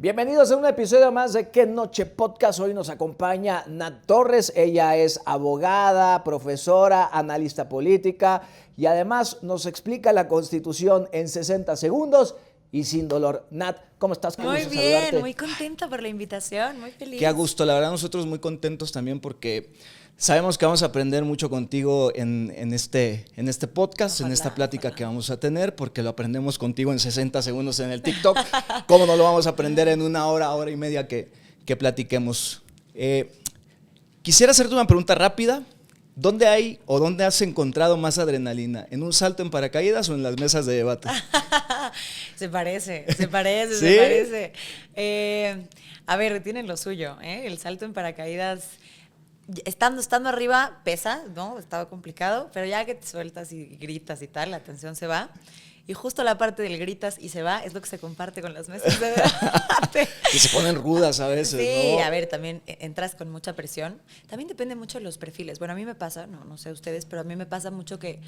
Bienvenidos a un episodio más de Qué Noche Podcast. Hoy nos acompaña Nat Torres. Ella es abogada, profesora, analista política y además nos explica la Constitución en 60 segundos y sin dolor. Nat, ¿cómo estás? Qué Muy gusto bien, saludarte. muy contenta por la invitación, muy feliz. Qué a gusto, la verdad nosotros muy contentos también porque sabemos que vamos a aprender mucho contigo en este podcast, Ojalá, en esta plática ojalá. que vamos a tener, porque lo aprendemos contigo en 60 segundos en el TikTok. ¿Cómo no lo vamos a aprender en una hora y media que platiquemos? Quisiera hacerte una pregunta rápida. ¿Dónde hay o dónde has encontrado más adrenalina? ¿En un salto en paracaídas o en las mesas de debate? Se parece, ¿Sí? se parece. A ver, tienen lo suyo, ¿eh? El salto en paracaídas, estando arriba pesa, ¿no? Estaba complicado, pero ya que te sueltas y gritas y tal, la tensión se va. Y justo la parte del gritas y se va es lo que se comparte con las mesas de debate. Que se ponen rudas a veces, Sí, ¿no? a ver, también entras con mucha presión. También depende mucho de los perfiles. Bueno, a mí me pasa, no sé ustedes, pero a mí me pasa mucho que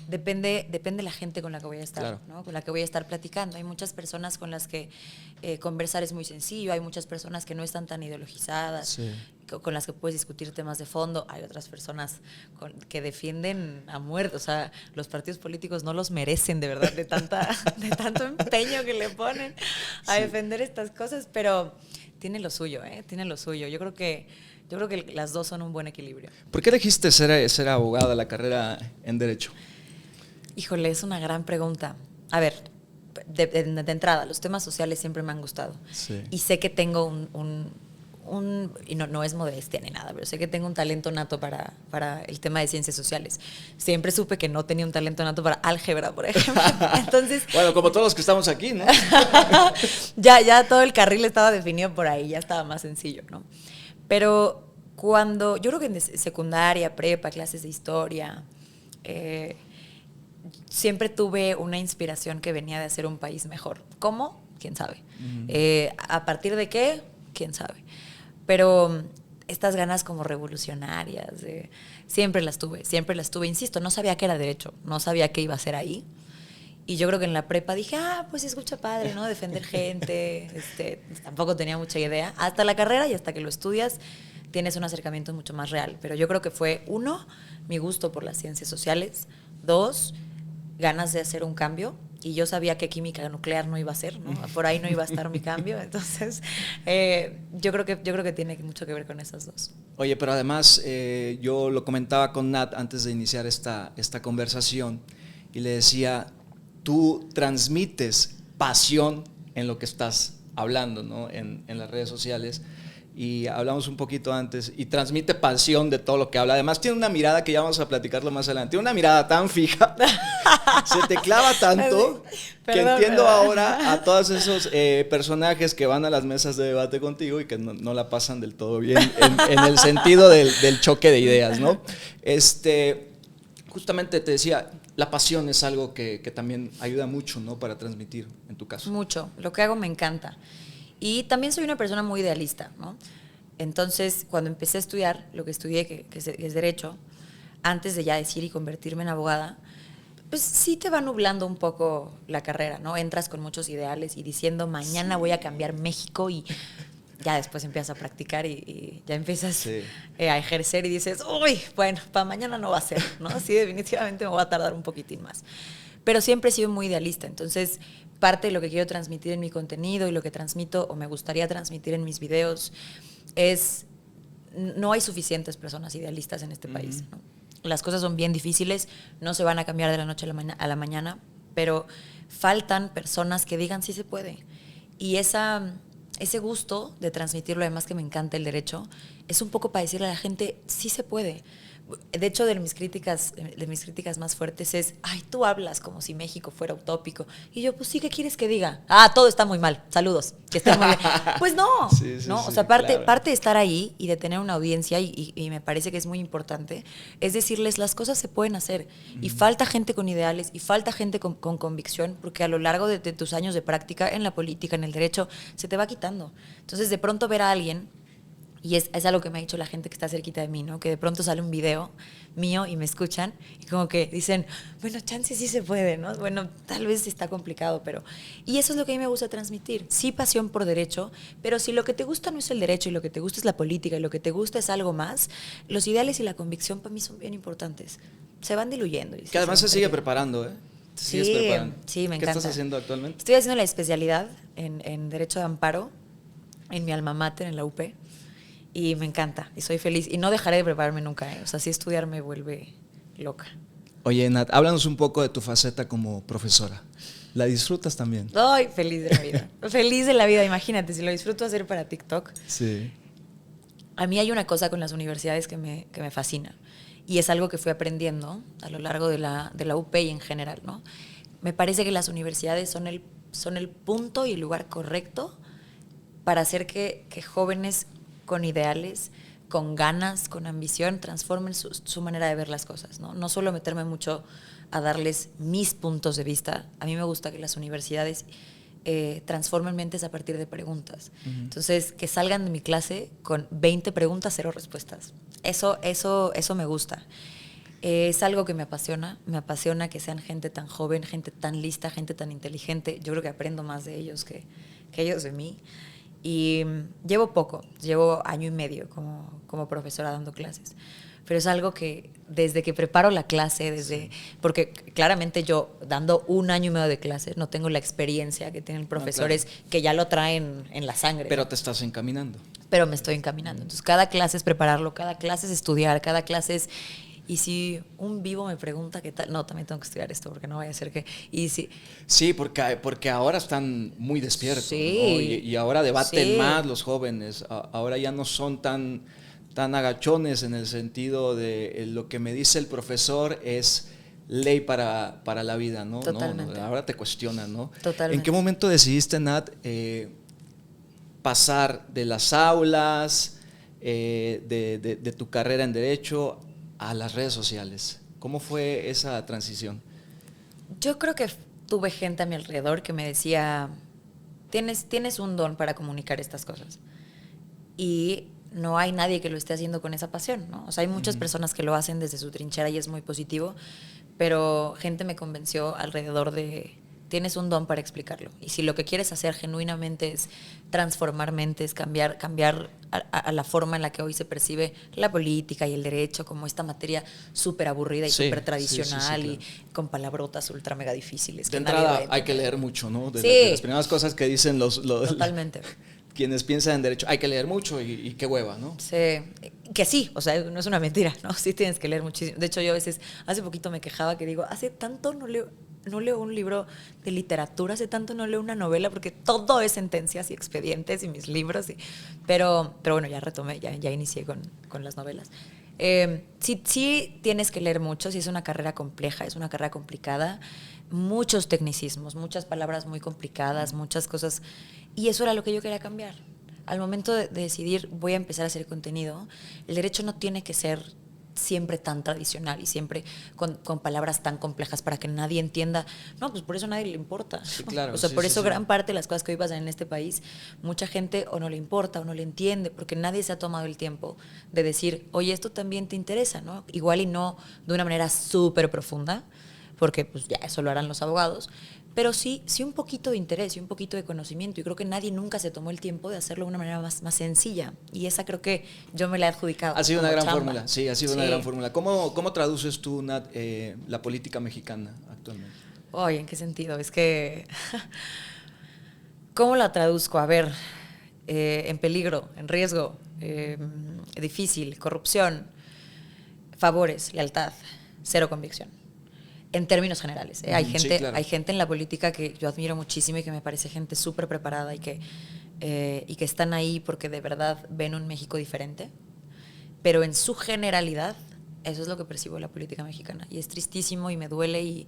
depende la gente con la que voy a estar, Claro. ¿no? Con la que voy a estar platicando. Hay muchas personas con las que conversar es muy sencillo, hay muchas personas que no están tan ideologizadas, Sí. con las que puedes discutir temas de fondo. Hay otras personas que defienden a muerte. O sea, los partidos políticos no los merecen, de verdad, de tanto empeño que le ponen a defender estas cosas, pero tiene lo suyo, ¿eh? Tiene lo suyo. Yo creo que las dos son un buen equilibrio. ¿Por qué elegiste ser abogada, la carrera en Derecho? Híjole, es una gran pregunta. A ver, de entrada, los temas sociales siempre me han gustado. Sí. Y sé que tengo y no es modestia ni nada, pero sé que tengo un talento nato para el tema de ciencias sociales. Siempre supe que no tenía un talento nato para álgebra, por ejemplo. Entonces, Bueno, como todos los que estamos aquí, ¿no? ya todo el carril estaba definido por ahí, ya estaba más sencillo, ¿no? Pero yo creo que en secundaria, prepa, clases de historia, siempre tuve una inspiración que venía de hacer un país mejor. ¿Cómo? ¿Quién sabe? ¿A partir de qué? ¿Quién sabe? Pero estas ganas como revolucionarias, siempre las tuve, insisto, no sabía qué era derecho, no sabía qué iba a hacer ahí. Y yo creo que en la prepa dije, pues se escucha padre, ¿no? Defender gente, tampoco tenía mucha idea. Hasta la carrera y hasta que lo estudias, tienes un acercamiento mucho más real. Pero yo creo que fue, 1, mi gusto por las ciencias sociales, 2, ganas de hacer un cambio. Y yo sabía que química nuclear no iba a ser, ¿no? Por ahí no iba a estar mi cambio. Entonces, yo creo que tiene mucho que ver con esas dos. Oye, pero además yo lo comentaba con Nat antes de iniciar esta conversación y le decía, tú transmites pasión en lo que estás hablando, ¿no? En las redes sociales. Y hablamos un poquito antes y transmite pasión de todo lo que habla. Además tiene una mirada que ya vamos a platicarlo más adelante. Tiene una mirada tan fija, se te clava tanto que entiendo ahora a todos esos personajes que van a las mesas de debate contigo y que no la pasan del todo bien en el sentido del choque de ideas, ¿no? Justamente te decía, la pasión es algo que también ayuda mucho, ¿no? Para transmitir, en tu caso. Mucho. Lo que hago me encanta. Y también soy una persona muy idealista, ¿no? Entonces, cuando empecé a estudiar lo que estudié, que es Derecho, antes de ya decir y convertirme en abogada, pues sí te va nublando un poco la carrera, ¿no? Entras con muchos ideales y diciendo, mañana voy a cambiar México y ya después empiezas a practicar y ya empiezas a ejercer y dices, uy, bueno, para mañana no va a ser, ¿no? Sí, definitivamente me va a tardar un poquitín más. Pero siempre he sido muy idealista, entonces parte de lo que quiero transmitir en mi contenido y lo que transmito o me gustaría transmitir en mis videos es, no hay suficientes personas idealistas en este país, ¿no? Las cosas son bien difíciles, no se van a cambiar de la noche a la mañana, pero faltan personas que digan sí se puede. Y ese gusto de transmitirlo, además que me encanta el derecho, es un poco para decirle a la gente sí se puede. De hecho, de mis críticas más fuertes es, tú hablas como si México fuera utópico. Y yo, pues sí, ¿qué quieres que diga? Todo está muy mal, saludos, que esté muy bien. Pues no, ¿no? O sea, parte de estar ahí y de tener una audiencia, y me parece que es muy importante, es decirles, las cosas se pueden hacer. Y falta gente con ideales, y falta gente con convicción, porque a lo largo de tus años de práctica en la política, en el derecho, se te va quitando. Entonces, de pronto ver a alguien Y es algo que me ha dicho la gente que está cerquita de mí, ¿no? Que de pronto sale un video mío y me escuchan y como que dicen, bueno, chance sí se puede, ¿no? Bueno, tal vez está complicado, pero... Y eso es lo que a mí me gusta transmitir. Sí, pasión por derecho, pero si lo que te gusta no es el derecho y lo que te gusta es la política y lo que te gusta es algo más, los ideales y la convicción para mí son bien importantes. Se van diluyendo. Que además se sigue preparando, ¿eh? Te sigues preparando. Sí, me ¿Qué encanta. estás haciendo actualmente? Estoy haciendo la especialidad en Derecho de Amparo en mi alma mater, en la UP. Y me encanta, y soy feliz. Y no dejaré de prepararme nunca, ¿eh? O sea, sí estudiar me vuelve loca. Oye, Nat, háblanos un poco de tu faceta como profesora. ¿La disfrutas también? Ay, feliz de la vida. Feliz de la vida, imagínate, si lo disfruto hacer para TikTok. Sí. A mí hay una cosa con las universidades que me fascina. Y es algo que fui aprendiendo a lo largo de la UP y en general, ¿no? Me parece que las universidades son el punto y el lugar correcto para hacer que jóvenes con ideales, con ganas, con ambición, transformen su manera de ver las cosas, ¿no? No solo meterme mucho a darles mis puntos de vista. A mí me gusta que las universidades transformen mentes a partir de preguntas. Entonces, que salgan de mi clase con 20 preguntas, 0 respuestas. Eso me gusta. Es algo que me apasiona que sean gente tan joven, gente tan lista, gente tan inteligente. Yo creo que aprendo más de ellos que ellos de mí. Y llevo año y medio como profesora dando clases. Pero es algo que desde que preparo la clase, porque claramente yo dando un año y medio de clases no tengo la experiencia que tienen profesores que ya lo traen en la sangre. Pero te estás encaminando. Pero me estoy encaminando. Entonces cada clase es prepararlo, cada clase es estudiar, cada clase es... Y si un vivo me pregunta qué tal, no, también tengo que estudiar esto porque no vaya a ser que... Sí, porque ahora están muy despiertos, sí, ¿no? Y ahora debaten sí. más los jóvenes. Ahora ya no son tan agachones en el sentido de lo que me dice el profesor es ley para la vida, ¿no? Totalmente. No, ahora te cuestionan, ¿no? Totalmente. ¿En qué momento decidiste, Nat, pasar de las aulas, de tu carrera en Derecho a las redes sociales? ¿Cómo fue esa transición? Yo creo que tuve gente a mi alrededor que me decía, tienes un don para comunicar estas cosas. Y no hay nadie que lo esté haciendo con esa pasión, ¿no? O sea, hay muchas personas que lo hacen desde su trinchera y es muy positivo, pero gente me convenció alrededor de, tienes un don para explicarlo. Y si lo que quieres hacer genuinamente es transformar mentes, cambiar a la forma en la que hoy se percibe la política y el derecho como esta materia súper aburrida y súper tradicional, claro. Y con palabrotas ultra mega difíciles. De entrada hay que leer mucho, ¿no? De las primeras cosas que dicen Totalmente. quienes piensan en derecho, hay que leer mucho y qué hueva, ¿no? Sí, que sí, o sea, no es una mentira, ¿no? Sí tienes que leer muchísimo. De hecho, yo a veces, hace poquito me quejaba que digo, hace tanto no leo un libro de literatura, hace tanto no leo una novela, porque todo es sentencias y expedientes y mis libros. Pero bueno, ya retomé, ya inicié con las novelas. Sí tienes que leer mucho, sí es una carrera compleja, es una carrera complicada, muchos tecnicismos, muchas palabras muy complicadas, muchas cosas, y eso era lo que yo quería cambiar. Al momento de decidir, voy a empezar a hacer contenido, el derecho no tiene que ser siempre tan tradicional y siempre con palabras tan complejas para que nadie entienda. No, pues por eso a nadie le importa. Sí, claro. O sea, sí, por sí, eso sí. gran parte de las cosas que hoy pasan en este país, mucha gente o no le importa o no le entiende, porque nadie se ha tomado el tiempo de decir, oye, esto también te interesa, ¿no? Igual y no de una manera súper profunda, porque pues ya eso lo harán los abogados, pero sí un poquito de interés y un poquito de conocimiento. Y creo que nadie nunca se tomó el tiempo de hacerlo de una manera más sencilla. Y esa creo que yo me la he adjudicado. Ha sido una como gran chamba. fórmula, sí, ha sido una gran fórmula. ¿Cómo traduces tú, Nat, la política mexicana actualmente? Oye, ¿en qué sentido? Es que... ¿Cómo la traduzco? A ver, en peligro, en riesgo, difícil, corrupción, favores, lealtad, cero convicción. En términos generales. Hay gente, sí, claro. Hay gente en la política que yo admiro muchísimo y que me parece gente súper preparada y que están ahí porque de verdad ven un México diferente. Pero en su generalidad, eso es lo que percibo de la política mexicana. Y es tristísimo y me duele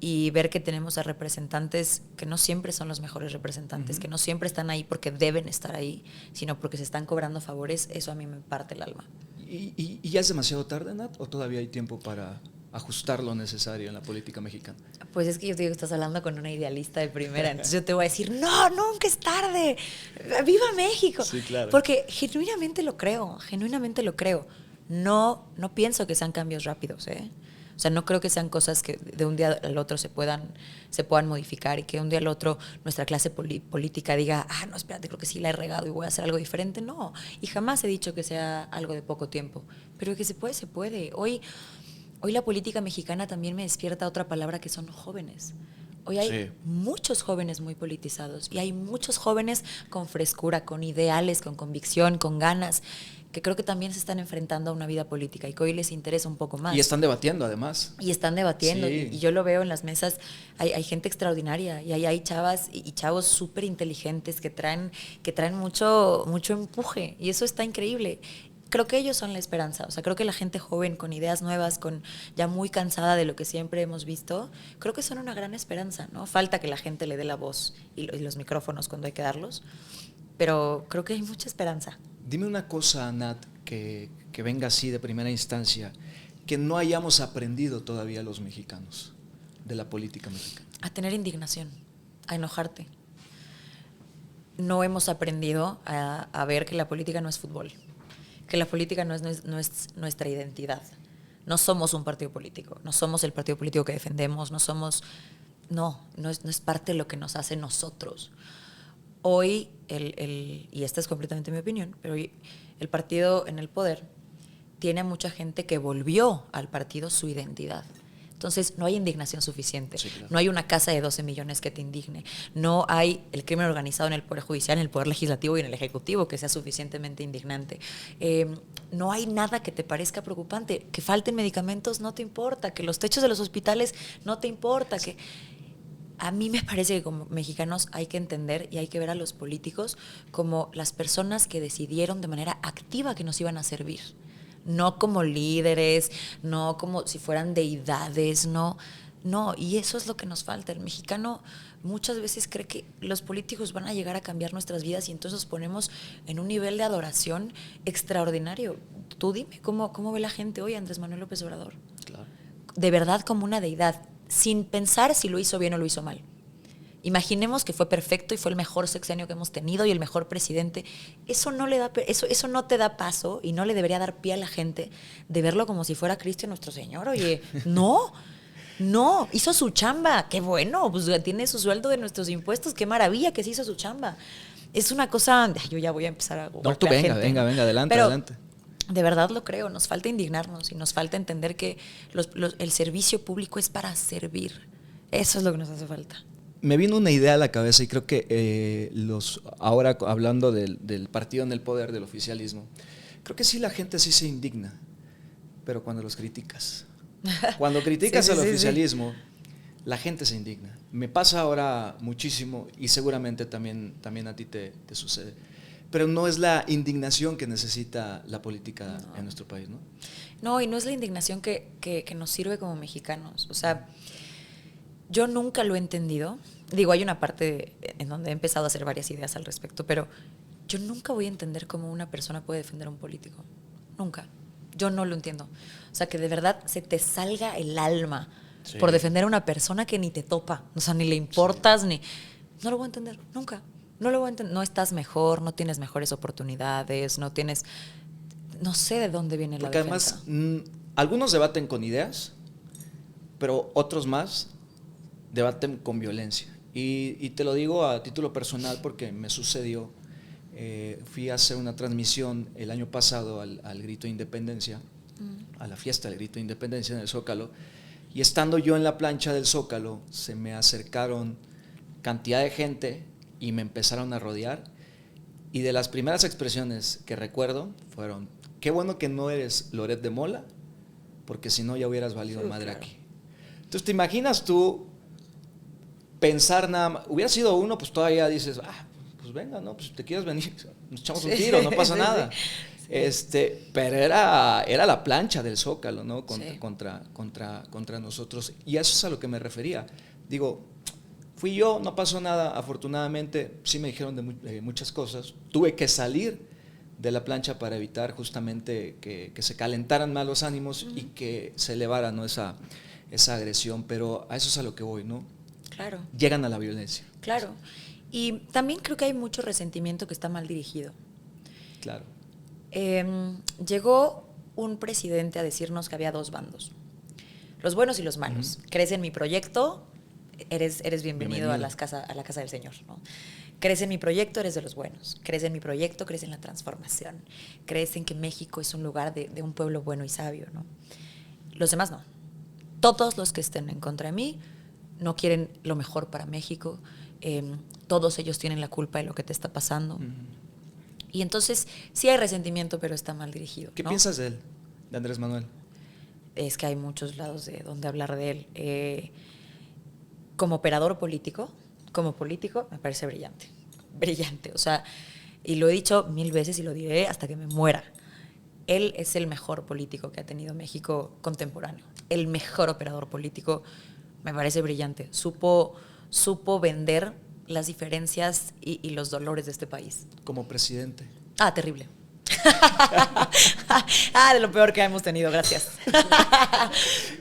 y ver que tenemos a representantes que no siempre son los mejores representantes, que no siempre están ahí porque deben estar ahí, sino porque se están cobrando favores. Eso a mí me parte el alma. ¿Y ya es demasiado tarde, Nat? ¿O todavía hay tiempo para ajustar lo necesario en la política mexicana? Pues es que yo te digo que estás hablando con una idealista de primera, entonces yo te voy a decir, no, nunca es tarde, ¡viva México! Sí, claro. Porque genuinamente lo creo. No pienso que sean cambios rápidos, ¿eh? O sea, no creo que sean cosas que de un día al otro se puedan modificar y que de un día al otro nuestra clase política diga, no, espérate, creo que sí la he regado y voy a hacer algo diferente. No, y jamás he dicho que sea algo de poco tiempo, pero que se puede, se puede. Hoy la política mexicana también me despierta otra palabra que son jóvenes. Hoy hay muchos jóvenes muy politizados y hay muchos jóvenes con frescura, con ideales, con convicción, con ganas, que creo que también se están enfrentando a una vida política y que hoy les interesa un poco más. Y están debatiendo, además. Y están debatiendo. Sí. Y yo lo veo en las mesas, hay gente extraordinaria y hay chavas y chavos súper inteligentes que traen mucho empuje y eso está increíble. Creo que ellos son la esperanza. O sea, creo que la gente joven con ideas nuevas, con ya muy cansada de lo que siempre hemos visto, creo que son una gran esperanza, ¿no? Falta que la gente le dé la voz y los micrófonos cuando hay que darlos, pero creo que hay mucha esperanza. Dime una cosa, Nat, que venga así de primera instancia, que no hayamos aprendido todavía los mexicanos de la política mexicana. A tener indignación, a enojarte. No hemos aprendido a ver que la política no es fútbol, que la política no es nuestra identidad. No somos un partido político, no somos el partido político que defendemos, no es parte de lo que nos hace nosotros. Hoy, y esta es completamente mi opinión, pero hoy el partido en el poder tiene a mucha gente que volvió al partido su identidad. Entonces, no hay indignación suficiente. Sí, claro. No hay una casa de 12 millones que te indigne. No hay el crimen organizado en el Poder Judicial, en el Poder Legislativo y en el Ejecutivo que sea suficientemente indignante. No hay nada que te parezca preocupante. Que falten medicamentos no te importa. Que los techos de los hospitales no te importa. Que a mí me parece que como mexicanos hay que entender y hay que ver a los políticos como las personas que decidieron de manera activa que nos iban a servir. No como líderes, no como si fueran deidades, no, y eso es lo que nos falta. El mexicano muchas veces cree que los políticos van a llegar a cambiar nuestras vidas y entonces nos ponemos en un nivel de adoración extraordinario. Tú dime, ¿cómo ve la gente hoy a Andrés Manuel López Obrador? Claro. De verdad como una deidad, sin pensar si lo hizo bien o lo hizo mal. Imaginemos que fue perfecto y fue el mejor sexenio que hemos tenido y el mejor presidente. Eso no te da paso y no le debería dar pie a la gente de verlo como si fuera Cristo nuestro Señor. Oye, no, hizo su chamba. Qué bueno, pues tiene su sueldo de nuestros impuestos. Qué maravilla que se hizo su chamba. Es una cosa, yo ya voy a empezar a No, tú venga, adelante, pero, adelante. De verdad lo creo, nos falta indignarnos y nos falta entender que el servicio público es para servir. Eso es lo que nos hace falta. Me vino una idea a la cabeza y creo que ahora hablando del partido en el poder, del oficialismo, creo que sí la gente sí se indigna, pero cuando los criticas. Cuando criticas al oficialismo, la gente se indigna. Me pasa ahora muchísimo y seguramente también a ti te sucede. Pero no es la indignación que necesita la política en nuestro país, ¿no? No, y no es la indignación que nos sirve como mexicanos. O sea, yo nunca lo he entendido. Digo, hay una parte en donde he empezado a hacer varias ideas al respecto, pero yo nunca voy a entender cómo una persona puede defender a un político. Nunca. Yo no lo entiendo. O sea, que de verdad se te salga el alma por defender a una persona que ni te topa. O sea, ni le importas, ni... No lo voy a entender, nunca. No lo voy a entender. No estás mejor, no tienes mejores oportunidades, no tienes... No sé de dónde viene la defensa. Porque además, algunos debaten con ideas, pero otros más debaten con violencia. Y te lo digo a título personal porque me sucedió. Fui a hacer una transmisión el año pasado al Grito de Independencia, a la fiesta del Grito de Independencia en el Zócalo, y estando yo en la plancha del Zócalo, se me acercaron cantidad de gente y me empezaron a rodear, y de las primeras expresiones que recuerdo fueron: qué bueno que no eres Loret de Mola, porque si no ya hubieras valido madre aquí. Entonces, ¿te imaginas tú pensar nada más? Hubiera sido uno, pues todavía dices, pues venga, no, pues te quieres venir, nos echamos un tiro, no pasa nada. Pero era la plancha del Zócalo, ¿no? Contra nosotros. Y eso es a lo que me refería. Digo, fui yo, no pasó nada, afortunadamente. Sí me dijeron de muchas cosas. Tuve que salir de la plancha para evitar justamente que se calentaran más los ánimos y que se elevara, ¿no? esa agresión. Pero a eso es a lo que voy, ¿no? Claro. Llegan a la violencia. Claro. Y también creo que hay mucho resentimiento que está mal dirigido. Claro. Llegó un presidente a decirnos que había dos bandos, los buenos y los malos. Crees en mi proyecto, eres bienvenido a la casa del Señor, ¿no? Crees en mi proyecto, eres de los buenos. Crees en mi proyecto, crees en la transformación. Crees en que México es un lugar de un pueblo bueno y sabio, ¿no? Los demás no. Todos los que estén en contra de mí no quieren lo mejor para México. Todos ellos tienen la culpa de lo que te está pasando. Y entonces sí hay resentimiento, pero está mal dirigido, ¿Qué ¿no? piensas de él, de Andrés Manuel? Es que hay muchos lados de donde hablar de él. Como operador político, como político, me parece brillante. Brillante. O sea, y lo he dicho 1000 veces y lo diré hasta que me muera. Él es el mejor político que ha tenido México contemporáneo. El mejor operador político, me parece brillante. Supo vender las diferencias y los dolores de este país. Como presidente. Terrible. De lo peor que hemos tenido, gracias.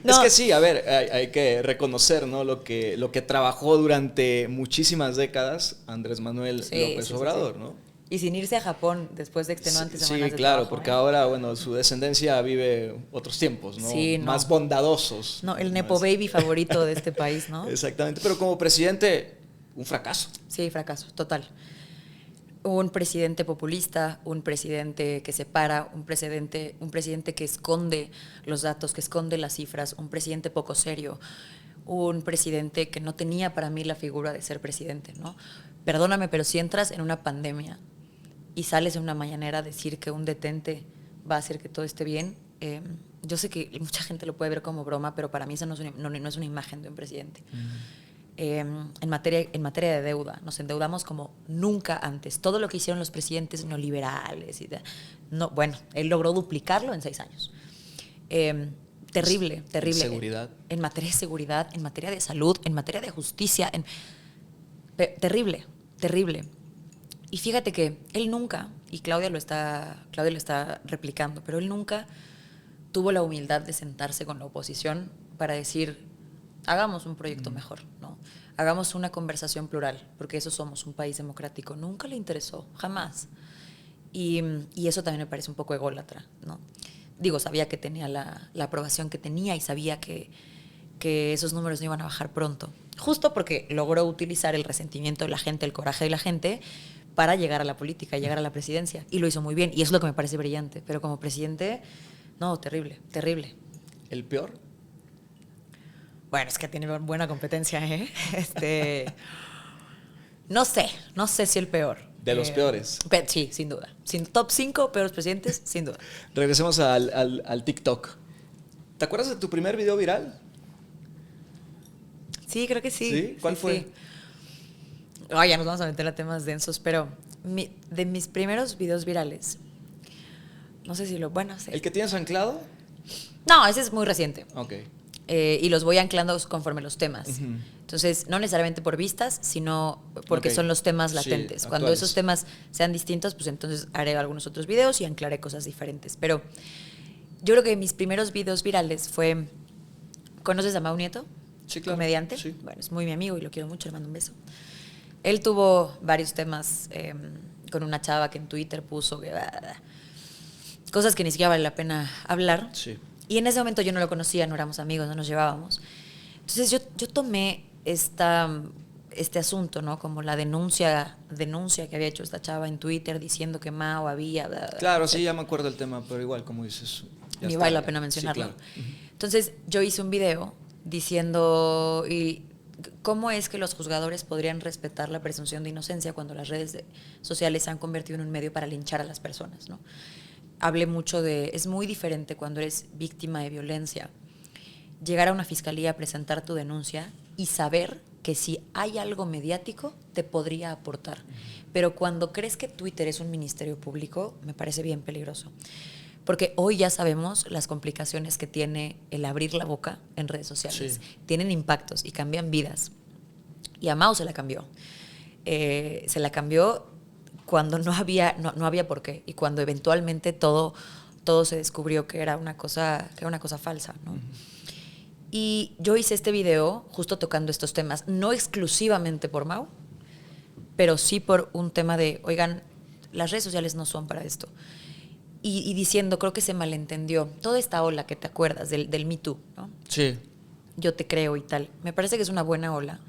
No. Es que sí, a ver, hay que reconocer, ¿no? lo que trabajó durante muchísimas décadas Andrés Manuel López Obrador, ¿no? Y sin irse a Japón después de extenuantes semanas de claro, trabajo, porque ahora, bueno, su descendencia vive otros tiempos, ¿no? Sí, no. Más bondadosos. No, el nepo baby favorito de este país, ¿no? Exactamente, pero como presidente, un fracaso. Sí, fracaso, total. Un presidente populista, un presidente que separa, un presidente que esconde los datos, que esconde las cifras, un presidente poco serio, un presidente que no tenía para mí la figura de ser presidente, ¿no? Perdóname, pero si entras en una pandemia y sales en una mañanera a decir que un detente va a hacer que todo esté bien, yo sé que mucha gente lo puede ver como broma, pero para mí eso no es una imagen de un presidente. En materia de deuda, nos endeudamos como nunca antes. Todo lo que hicieron los presidentes neoliberales, bueno, él logró duplicarlo en 6 años. Terrible. Seguridad. En materia de seguridad, en materia de salud, en materia de justicia, terrible. Y fíjate que él nunca, y Claudia lo está replicando, pero él nunca tuvo la humildad de sentarse con la oposición para decir, hagamos un proyecto mejor, ¿no? Hagamos una conversación plural, porque eso somos, un país democrático. Nunca le interesó, jamás. Y eso también me parece un poco ególatra, ¿no? Digo, sabía que tenía la aprobación que tenía y sabía que esos números no iban a bajar pronto. Justo porque logró utilizar el resentimiento de la gente, el coraje de la gente, para llegar a la política, llegar a la presidencia. Y lo hizo muy bien, y eso es lo que me parece brillante. Pero como presidente, no, terrible. ¿El peor? Bueno, es que tiene buena competencia, ¿eh? No sé si el peor. De los peores. Sí, sin duda. Top 5 peores presidentes, sin duda. Regresemos al TikTok. ¿Te acuerdas de tu primer video viral? Sí, creo que sí. ¿Sí? ¿Cuál fue? Sí. Ya nos vamos a meter a temas densos, pero de mis primeros videos virales, no sé si bueno, sí. ¿El que tienes anclado? No, ese es muy reciente. Ok. Y los voy anclando conforme los temas. Uh-huh. Entonces, no necesariamente por vistas, sino porque son los temas latentes. Sí, cuando esos temas sean distintos, pues entonces haré algunos otros videos y anclaré cosas diferentes. Pero yo creo que mis primeros videos virales fue... ¿Conoces a Mau Nieto? Sí, claro. Comediante. Sí. Bueno, es muy mi amigo y lo quiero mucho, le mando un beso. Él tuvo varios temas con una chava que en Twitter puso cosas que ni siquiera vale la pena hablar. Sí. Y en ese momento yo no lo conocía, no éramos amigos, no nos llevábamos. Entonces yo tomé este asunto, ¿no? Como la denuncia que había hecho esta chava en Twitter diciendo que Mao había... Claro, sí, ya me acuerdo del tema, pero igual, como dices... Ni vale la pena mencionarlo. Sí, claro. Entonces yo hice un video diciendo cómo es que los juzgadores podrían respetar la presunción de inocencia cuando las redes sociales se han convertido en un medio para linchar a las personas, ¿no? Hablé mucho es muy diferente cuando eres víctima de violencia, llegar a una fiscalía a presentar tu denuncia y saber que si hay algo mediático te podría aportar. Pero cuando crees que Twitter es un ministerio público, me parece bien peligroso. Porque hoy ya sabemos las complicaciones que tiene el abrir la boca en redes sociales. Sí. Tienen impactos y cambian vidas. Y a Mao se la cambió. Se la cambió cuando no había por qué, y cuando eventualmente todo se descubrió que era una cosa falsa, ¿no? Y yo hice este video justo tocando estos temas, no exclusivamente por Mau, pero sí por un tema de, oigan, las redes sociales no son para esto. Y diciendo, creo que se malentendió toda esta ola que te acuerdas del Me Too, ¿no? Sí. Yo te creo y tal. Me parece que es una buena ola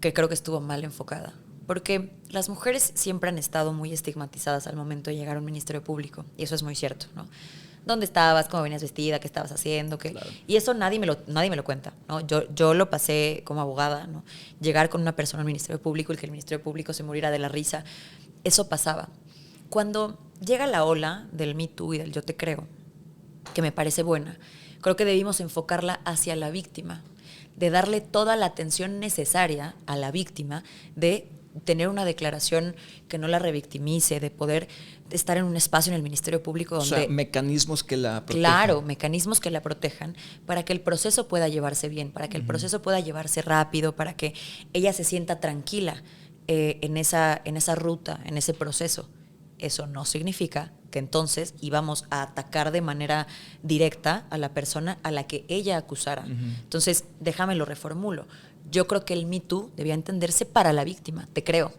que creo que estuvo mal enfocada. Porque las mujeres siempre han estado muy estigmatizadas al momento de llegar a un ministerio público. Y eso es muy cierto, ¿no? ¿Dónde estabas? ¿Cómo venías vestida? ¿Qué estabas haciendo? ¿Qué? Claro. Y eso nadie me lo cuenta, ¿no? Yo lo pasé como abogada, ¿no? Llegar con una persona al ministerio público y que el ministerio público se muriera de la risa. Eso pasaba. Cuando llega la ola del Me Too y del Yo te creo, que me parece buena, creo que debimos enfocarla hacia la víctima, de darle toda la atención necesaria a la víctima, de tener una declaración que no la revictimice, de poder estar en un espacio en el Ministerio Público donde... O sea, mecanismos que la protejan. Claro, mecanismos que la protejan para que el proceso pueda llevarse bien, para que el proceso pueda llevarse rápido, para que ella se sienta tranquila en esa ruta, en ese proceso. Eso no significa que entonces íbamos a atacar de manera directa a la persona a la que ella acusara. Entonces, déjame lo reformulo. Yo creo que el Me Too debía entenderse para la víctima. Te creo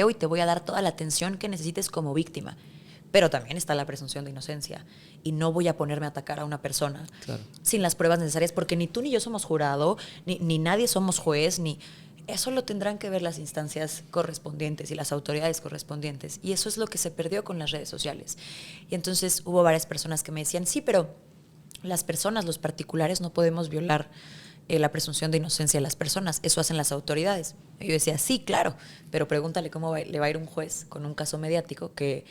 y te voy a dar toda la atención que necesites como víctima. Pero también está la presunción de inocencia. Y no voy a ponerme a atacar a una persona sin las pruebas necesarias, porque ni tú ni yo somos jurado, ni nadie somos juez, ni... Eso lo tendrán que ver las instancias correspondientes y las autoridades correspondientes. Y eso es lo que se perdió con las redes sociales. Y entonces hubo varias personas que me decían, sí, pero las personas, los particulares, no podemos violar la presunción de inocencia de las personas. Eso hacen las autoridades. Y yo decía, sí, claro, pero pregúntale cómo le va a ir un juez con un caso mediático que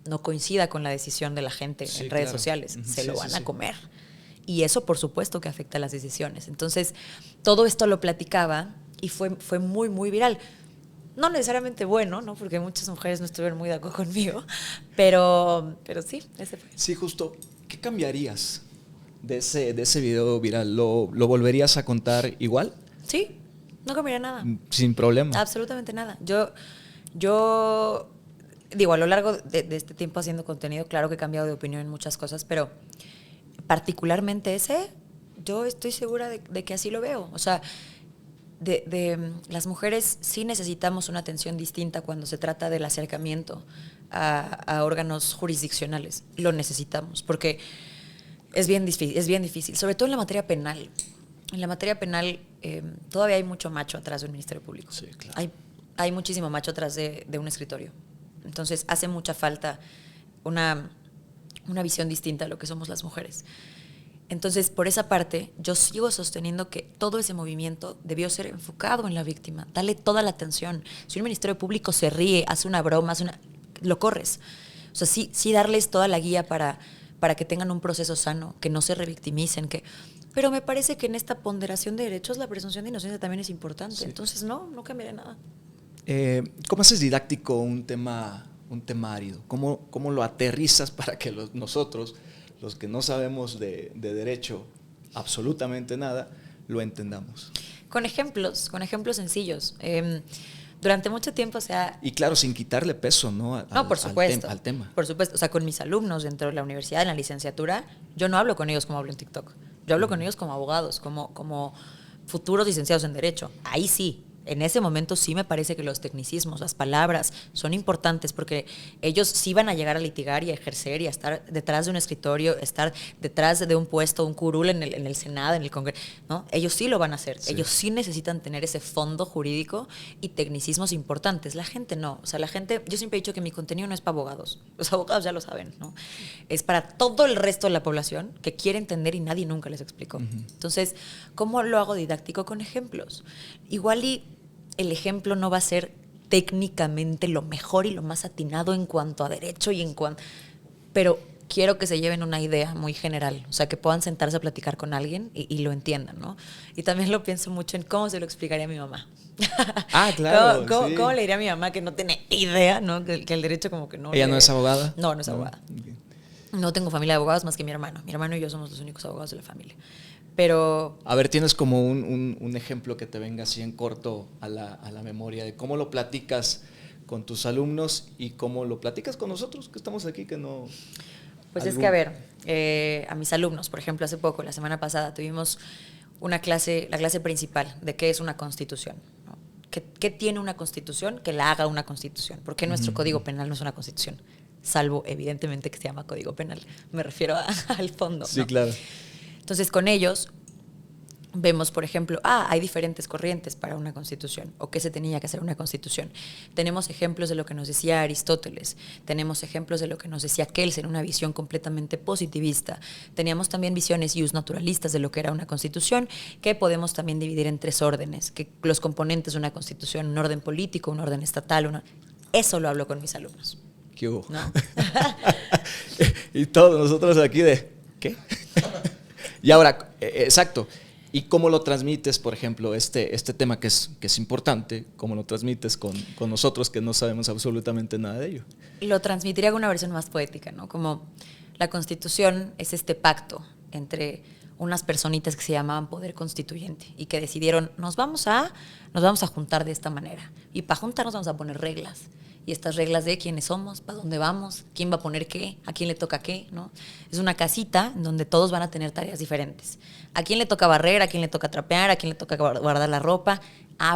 no coincida con la decisión de la gente en redes sociales. Se lo van a comer. Y eso, por supuesto, que afecta a las decisiones. Entonces, todo esto lo platicaba y fue muy, muy viral. No necesariamente bueno, ¿no? Porque muchas mujeres no estuvieron muy de acuerdo conmigo, pero sí, ese fue. Sí, justo. ¿Qué cambiarías de ese video viral? ¿Lo volverías a contar igual? Sí, no cambiaría nada. Sin problema. Absolutamente nada. Yo digo, a lo largo de este tiempo haciendo contenido, claro que he cambiado de opinión en muchas cosas, pero particularmente yo estoy segura de que así lo veo. O sea, las mujeres sí necesitamos una atención distinta cuando se trata del acercamiento a órganos jurisdiccionales. Lo necesitamos, porque es bien difícil, sobre todo en la materia penal. En la materia penal todavía hay mucho macho atrás de un ministerio público. Sí, claro. Hay muchísimo macho atrás de un escritorio. Entonces hace mucha falta una visión distinta de lo que somos las mujeres. Entonces, por esa parte, yo sigo sosteniendo que todo ese movimiento debió ser enfocado en la víctima. Dale toda la atención. Si un ministerio público se ríe, hace una broma, lo corres. O sea, sí darles toda la guía para que tengan un proceso sano, que no se revictimicen, pero me parece que en esta ponderación de derechos la presunción de inocencia también es importante. Sí. Entonces, no cambiaría nada. ¿Cómo haces didáctico un tema árido? ¿Cómo lo aterrizas para que nosotros, los que no sabemos de derecho absolutamente nada, lo entendamos? Con ejemplos sencillos. Durante mucho tiempo, o sea... Y claro, sin quitarle peso, ¿no? Por supuesto. Al tema. Por supuesto. O sea, con mis alumnos dentro de la universidad, en la licenciatura, yo no hablo con ellos como hablo en TikTok. Yo hablo con ellos como abogados, como futuros licenciados en Derecho. Ahí sí. En ese momento sí me parece que los tecnicismos, las palabras son importantes porque ellos sí van a llegar a litigar y a ejercer y a estar detrás de un escritorio, estar detrás de un puesto, un curul en el Senado, en el Congreso, ¿no? Ellos sí lo van a hacer. Sí. Ellos sí necesitan tener ese fondo jurídico y tecnicismos importantes. La gente no. O sea, la gente, yo siempre he dicho que mi contenido no es para abogados. Los abogados ya lo saben, ¿no? Es para todo el resto de la población que quiere entender y nadie nunca les explicó. Entonces, ¿cómo lo hago didáctico? Con ejemplos. Igual y el ejemplo no va a ser técnicamente lo mejor y lo más atinado en cuanto a derecho pero quiero que se lleven una idea muy general, o sea, que puedan sentarse a platicar con alguien y lo entiendan, ¿no? Y también lo pienso mucho en cómo se lo explicaría a mi mamá. Ah, claro. ¿Cómo le diría a mi mamá que no tiene idea, ¿no? Que el derecho como que no... ¿Ella no es abogada? No es abogada. Okay. No tengo familia de abogados más que mi hermano. Mi hermano y yo somos los únicos abogados de la familia. Pero... A ver, ¿tienes como un ejemplo que te venga así en corto a la memoria de cómo lo platicas con tus alumnos y cómo lo platicas con nosotros que estamos aquí, que no... Pues es que, a ver, a mis alumnos, por ejemplo, hace poco, la semana pasada, tuvimos una clase, la clase principal de qué es una constitución, ¿no? ¿Qué tiene una constitución? Que la haga una constitución. ¿Por qué nuestro código penal no es una constitución? Salvo, evidentemente, que se llama código penal. Me refiero al fondo. Sí, ¿no? claro. Entonces, con ellos vemos, por ejemplo, hay diferentes corrientes para una constitución, o qué se tenía que hacer una constitución. Tenemos ejemplos de lo que nos decía Aristóteles, tenemos ejemplos de lo que nos decía Kelsen, una visión completamente positivista. Teníamos también visiones naturalistas de lo que era una constitución, que podemos también dividir en 3 órdenes, que los componentes de una constitución, un orden político, un orden estatal, eso lo hablo con mis alumnos. ¿Qué hubo? ¿No? Y todos nosotros aquí de, ¿qué? Y ahora, exacto. ¿Y cómo lo transmites, por ejemplo, este tema que es importante, cómo lo transmites con nosotros que no sabemos absolutamente nada de ello? Lo transmitiría con una versión más poética, ¿no? Como la Constitución es este pacto entre unas personitas que se llamaban Poder Constituyente y que decidieron, nos vamos a juntar de esta manera. Y para juntarnos vamos a poner reglas. Y estas reglas de quiénes somos, para dónde vamos, quién va a poner qué, a quién le toca qué, ¿no? Es una casita en donde todos van a tener tareas diferentes. A quién le toca barrer, a quién le toca trapear, a quién le toca guardar la ropa.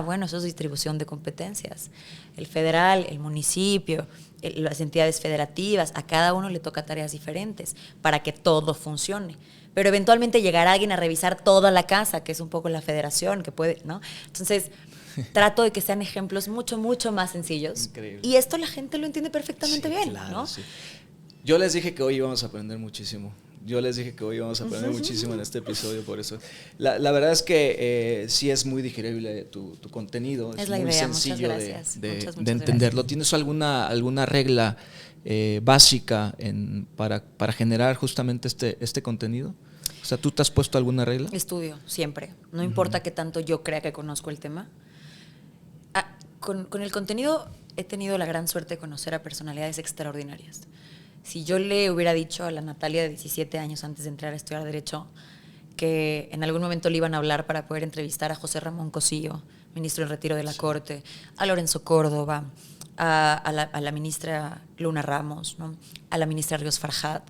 Bueno, eso es distribución de competencias. El federal, el municipio, las entidades federativas, a cada uno le toca tareas diferentes para que todo funcione. Pero eventualmente llegará alguien a revisar toda la casa, que es un poco la federación, que puede, ¿no? Entonces, trato de que sean ejemplos mucho, mucho más sencillos. Increíble. Y esto la gente lo entiende perfectamente bien, claro, ¿no? Sí. Yo les dije que hoy íbamos a aprender muchísimo. En este episodio, por eso. La verdad es que sí es muy digerible tu contenido. Es la muy idea, sencillo muchas gracias. de Muchas entenderlo. gracias. ¿Tienes alguna regla básica para generar justamente este contenido? O sea, ¿tú te has puesto alguna regla? Estudio, siempre. No importa qué tanto yo crea que conozco el tema. Con el contenido he tenido la gran suerte de conocer a personalidades extraordinarias. Si yo le hubiera dicho a la Natalia de 17 años antes de entrar a estudiar Derecho que en algún momento le iban a hablar para poder entrevistar a José Ramón Cosillo, ministro en retiro de la Corte, a Lorenzo Córdoba, a la ministra Luna Ramos, ¿no? A la ministra Ríos Farjat,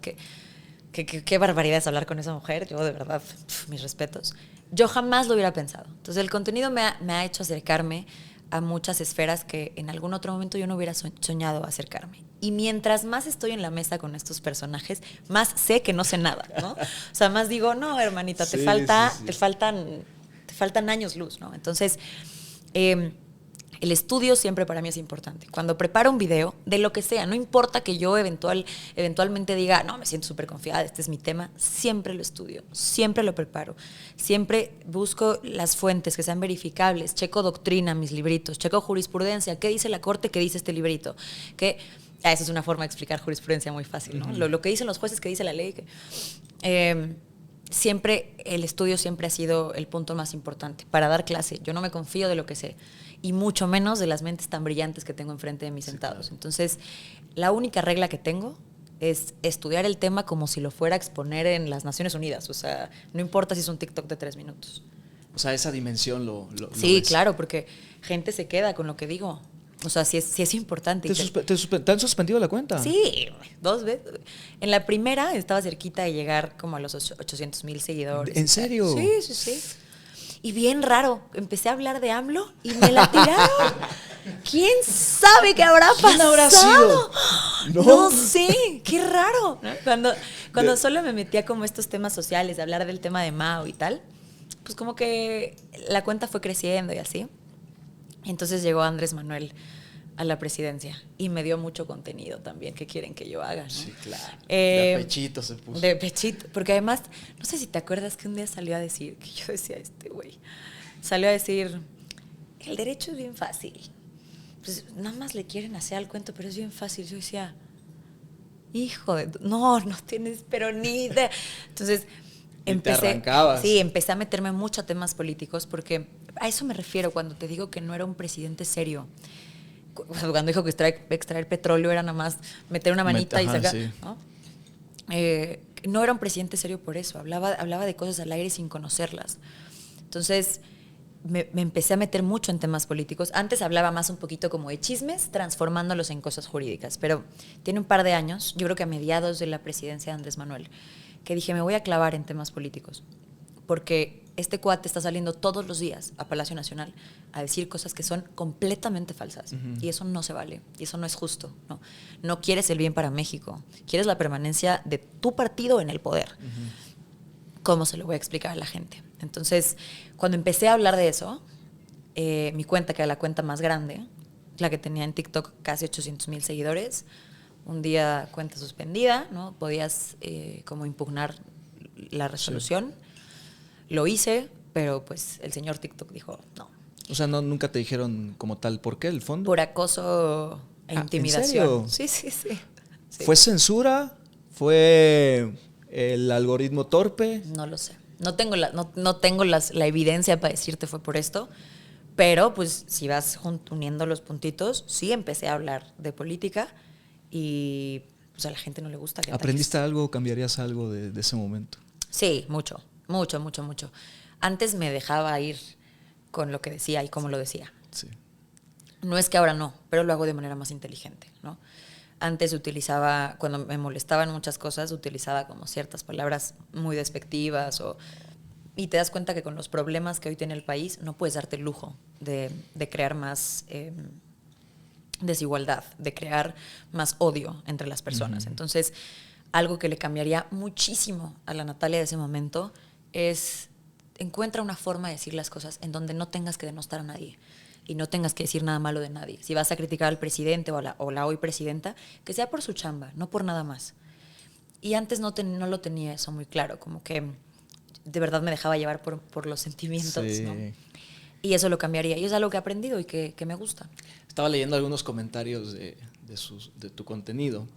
qué barbaridad es hablar con esa mujer, yo de verdad, mis respetos. Yo jamás lo hubiera pensado. Entonces el contenido me ha hecho acercarme a muchas esferas que en algún otro momento yo no hubiera soñado acercarme. Y mientras más estoy en la mesa con estos personajes, más sé que no sé nada, ¿no? O sea, más digo, no, hermanita, te faltan años luz, ¿no? Entonces, el estudio siempre para mí es importante. Cuando preparo un video, de lo que sea, no importa que yo eventualmente diga, no, me siento súper confiada, este es mi tema, siempre lo estudio, siempre lo preparo, siempre busco las fuentes que sean verificables, checo doctrina, mis libritos, checo jurisprudencia, qué dice la Corte, qué dice este librito, esa es una forma de explicar jurisprudencia muy fácil, ¿no? Lo que dicen los jueces, qué dice la ley, siempre el estudio siempre ha sido el punto más importante para dar clase. Yo no me confío de lo que sé y mucho menos de las mentes tan brillantes que tengo enfrente de mis sentados. Claro. Entonces, la única regla que tengo es estudiar el tema como si lo fuera a exponer en las Naciones Unidas. O sea, no importa si es un TikTok de 3 minutos. O sea, esa dimensión lo sí, ves. Claro, porque gente se queda con lo que digo. O sea, sí es importante. ¿Te han suspendido la cuenta? Sí, 2 veces. En la primera estaba cerquita de llegar como a los 800,000 seguidores. ¿En serio? Sí. Y bien raro, empecé a hablar de AMLO y me la tiraron. ¿Quién sabe qué habrá pasado? ¿Quién habrá sido? No sé, qué raro. Cuando solo me metía como estos temas sociales, de hablar del tema de Mao y tal, pues como que la cuenta fue creciendo y así. Entonces llegó Andrés Manuel a la presidencia y me dio mucho contenido también que quieren que yo haga, ¿no? Sí, claro. De pechito se puso. De pechito, porque además, no sé si te acuerdas que un día salió a decir, que yo decía, güey, salió a decir, el derecho es bien fácil. Pues nada más le quieren hacer al cuento, pero es bien fácil. Yo decía, hijo de... No tienes, pero ni idea. Entonces... Te arrancabas. Sí, empecé a meterme mucho a temas políticos porque a eso me refiero cuando te digo que no era un presidente serio. Cuando dijo que extraer petróleo era nada más meter una manita y sacar, sí. ¿no? No era un presidente serio por eso. Hablaba de cosas al aire sin conocerlas. Entonces, me empecé a meter mucho en temas políticos. Antes hablaba más un poquito como de chismes, transformándolos en cosas jurídicas. Pero tiene un par de años, yo creo que a mediados de la presidencia de Andrés Manuel, que dije, me voy a clavar en temas políticos. Porque este cuate está saliendo todos los días a Palacio Nacional a decir cosas que son completamente falsas. Y eso no se vale. Y eso no es justo. No quieres el bien para México. Quieres la permanencia de tu partido en el poder. ¿Cómo se lo voy a explicar a la gente? Entonces, cuando empecé a hablar de eso, mi cuenta, que era la cuenta más grande, la que tenía en TikTok casi 800,000 seguidores, un día cuenta suspendida, ¿no? Podías como impugnar la resolución. Sí. Lo hice, pero pues el señor TikTok dijo no. O sea, nunca te dijeron como tal, ¿por qué el fondo? Por acoso e intimidación. ¿En serio? Sí. ¿Fue censura? ¿Fue el algoritmo torpe? No lo sé. No tengo la evidencia para decirte fue por esto, pero pues si vas uniendo los puntitos, sí empecé a hablar de política y pues a la gente no le gusta que ¿Aprendiste algo o cambiarías algo de ese momento? Sí, mucho. Antes me dejaba ir con lo que decía y cómo lo decía. Sí. No es que ahora no, pero lo hago de manera más inteligente, ¿no? Antes utilizaba, cuando me molestaban muchas cosas, utilizaba como ciertas palabras muy despectivas y te das cuenta que con los problemas que hoy tiene el país no puedes darte el lujo de crear más desigualdad, de crear más odio entre las personas. Entonces, algo que le cambiaría muchísimo a la Natalia de ese momento es encuentra una forma de decir las cosas en donde no tengas que denostar a nadie y no tengas que decir nada malo de nadie. Si vas a criticar al presidente o la hoy presidenta, que sea por su chamba, no por nada más. Y antes no lo tenía eso muy claro, como que de verdad me dejaba llevar por los sentimientos, sí. ¿no? Y eso lo cambiaría. Y es algo que he aprendido y que me gusta. Estaba leyendo algunos comentarios de tu contenido.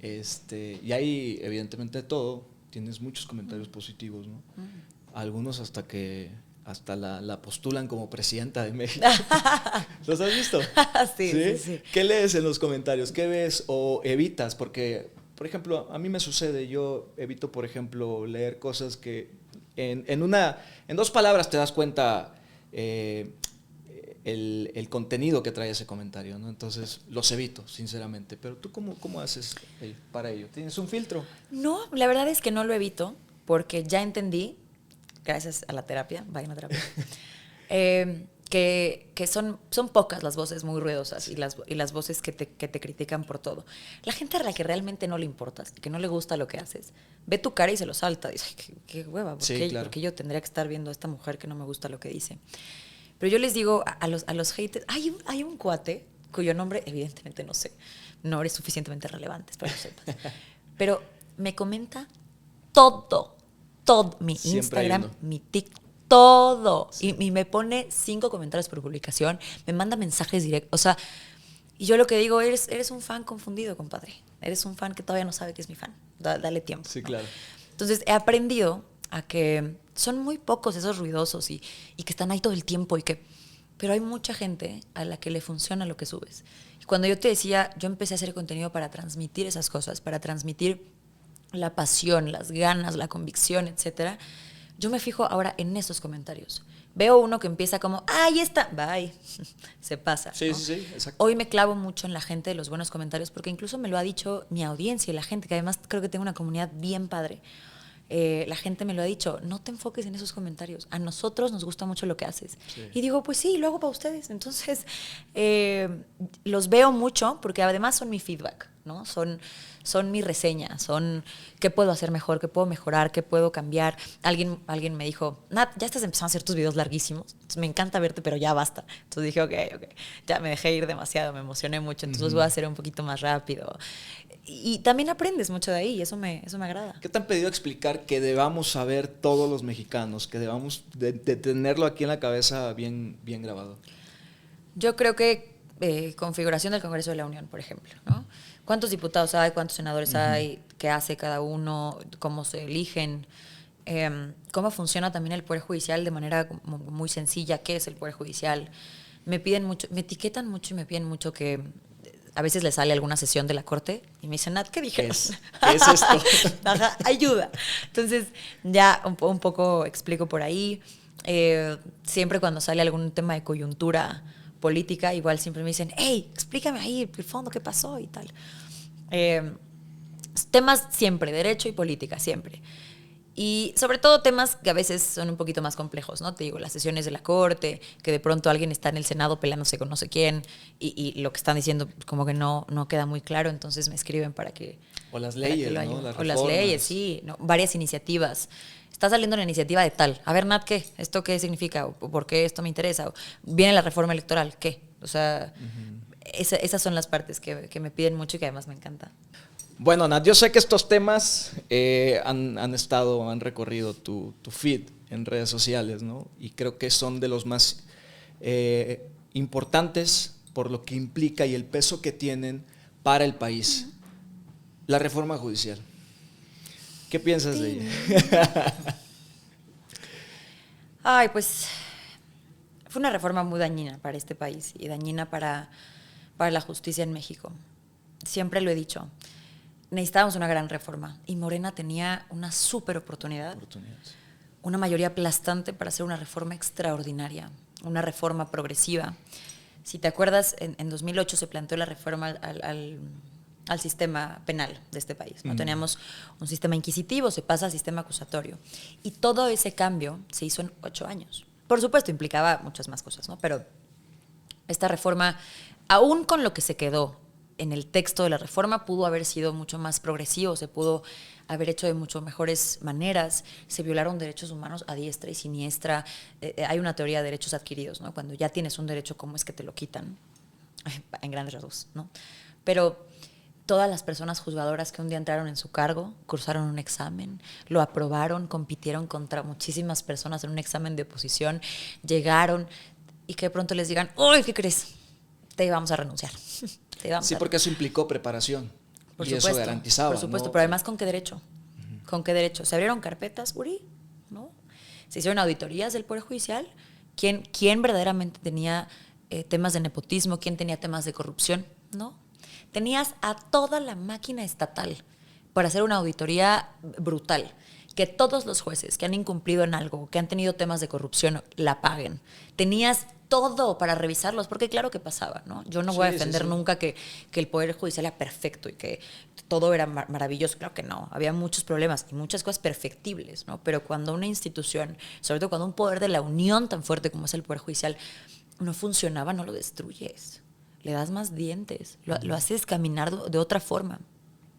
Y hay evidentemente todo. Tienes muchos comentarios positivos, ¿no? Algunos hasta la postulan como presidenta de México. ¿Los has visto? Sí. ¿Qué lees en los comentarios? ¿Qué ves o evitas? Porque, por ejemplo, a mí me sucede, yo evito, por ejemplo, leer cosas que en 2 palabras te das cuenta el contenido que trae ese comentario, ¿no? Entonces los evito, sinceramente. Pero tú, ¿cómo haces para ello? ¿Tienes un filtro? No, la verdad es que no lo evito porque ya entendí, gracias a la terapia, vayan a terapia, que son pocas las voces muy ruidosas y las voces que te critican por todo. La gente a la que realmente no le importas, que no le gusta lo que haces, ve tu cara y se lo salta. Dice, qué hueva, porque yo tendría que estar viendo a esta mujer que no me gusta lo que dice. Pero yo les digo a los haters, hay un cuate cuyo nombre evidentemente no sé, no eres suficientemente relevante, espero que lo sepas. Pero me comenta todo, mi Siempre Instagram, mi TikTok, todo. Sí. Y me pone 5 comentarios por publicación, me manda mensajes directos, o sea, y yo lo que digo, eres un fan confundido, compadre. Eres un fan que todavía no sabe que es mi fan. Dale tiempo. Sí, claro. Entonces he aprendido a que son muy pocos esos ruidosos y que están ahí todo el tiempo pero hay mucha gente a la que le funciona lo que subes. Y cuando yo te decía, yo empecé a hacer contenido para transmitir esas cosas, para transmitir la pasión, las ganas, la convicción, etcétera. Yo me fijo ahora en esos comentarios. Veo uno que empieza como, ahí está, bye, se pasa. Sí, ¿no? sí, exacto. Hoy me clavo mucho en la gente de los buenos comentarios porque incluso me lo ha dicho mi audiencia y la gente, que además creo que tengo una comunidad bien padre. La gente me lo ha dicho, no te enfoques en esos comentarios, a nosotros nos gusta mucho lo que haces. Sí. Y digo, pues sí, lo hago para ustedes. Entonces, los veo mucho porque además son mi feedback, ¿no? Son mi reseña, son qué puedo hacer mejor, qué puedo mejorar, qué puedo cambiar. Alguien me dijo, Nat, ya estás empezando a hacer tus videos larguísimos, entonces me encanta verte, pero ya basta. Entonces dije, ok, ya me dejé ir demasiado, me emocioné mucho, entonces voy a hacer un poquito más rápido. Y también aprendes mucho de ahí y eso me agrada. ¿Qué te han pedido explicar que debamos saber todos los mexicanos, que debamos de tenerlo aquí en la cabeza bien grabado? Yo creo que configuración del Congreso de la Unión, por ejemplo, ¿no? ¿Cuántos diputados hay? ¿Cuántos senadores hay? ¿Qué hace cada uno? ¿Cómo se eligen? ¿Cómo funciona también el Poder Judicial de manera muy sencilla? ¿Qué es el Poder Judicial? Me piden mucho, me etiquetan mucho y me piden mucho que a veces les sale alguna sesión de la Corte y me dicen, Nat, ¿qué dijeron? ¿Qué es esto? Ajá, ayuda. Entonces ya un poco explico por ahí. Siempre cuando sale algún tema de coyuntura política, igual siempre me dicen, hey, explícame ahí el fondo, qué pasó y tal. Temas siempre, derecho y política, siempre. Y sobre todo temas que a veces son un poquito más complejos, ¿no? Te digo, las sesiones de la corte, que de pronto alguien está en el Senado peleándose con no sé quién y lo que están diciendo como que no queda muy claro, entonces me escriben para que... O las leyes, ¿no? O las leyes, sí. ¿no? Varias iniciativas. Está saliendo una iniciativa de tal. A ver, Nat, ¿qué? ¿Esto qué significa? ¿O por qué esto me interesa? Viene la reforma electoral, ¿qué? O sea, esas son las partes que me piden mucho y que además me encanta. Bueno, Nat, yo sé que estos temas han recorrido tu feed en redes sociales, ¿no? Y creo que son de los más importantes por lo que implica y el peso que tienen para el país. La reforma judicial. ¿Qué piensas de ella? Ay, pues fue una reforma muy dañina para este país y dañina para la justicia en México. Siempre lo he dicho. Necesitábamos una gran reforma y Morena tenía una súper oportunidad, una mayoría aplastante para hacer una reforma extraordinaria, una reforma progresiva. Si te acuerdas, en 2008 se planteó la reforma al sistema penal de este país, ¿no? Teníamos un sistema inquisitivo, se pasa al sistema acusatorio y todo ese cambio se hizo en 8 años. Por supuesto, implicaba muchas más cosas, ¿no? Pero esta reforma, aún con lo que se quedó en el texto de la reforma, pudo haber sido mucho más progresivo, se pudo haber hecho de mucho mejores maneras, se violaron derechos humanos a diestra y siniestra. Hay una teoría de derechos adquiridos, ¿no? Cuando ya tienes un derecho, ¿cómo es que te lo quitan? En grandes rasgos, ¿no? Pero todas las personas juzgadoras que un día entraron en su cargo, cursaron un examen, lo aprobaron, compitieron contra muchísimas personas en un examen de oposición, llegaron y que de pronto les digan, uy, ¿qué crees? Te vamos a renunciar. Sí, porque eso implicó preparación. Por y supuesto, eso garantizaba. por supuesto, ¿no? pero además, ¿con qué derecho? ¿Con qué derecho? Se abrieron carpetas, Uri, ¿no? Se hicieron auditorías del Poder Judicial. ¿Quién verdaderamente tenía temas de nepotismo? ¿Quién tenía temas de corrupción? ¿No? Tenías a toda la máquina estatal para hacer una auditoría brutal. Que todos los jueces que han incumplido en algo, que han tenido temas de corrupción, la paguen. Tenías todo para revisarlos, porque claro que pasaba, ¿no? Yo no voy a defender nunca que el Poder Judicial era perfecto y que todo era maravilloso. Claro que no. Había muchos problemas y muchas cosas perfectibles, ¿no? Pero cuando una institución, sobre todo cuando un poder de la unión tan fuerte como es el Poder Judicial, no funcionaba, no lo destruyes. Le das más dientes, lo haces caminar de otra forma.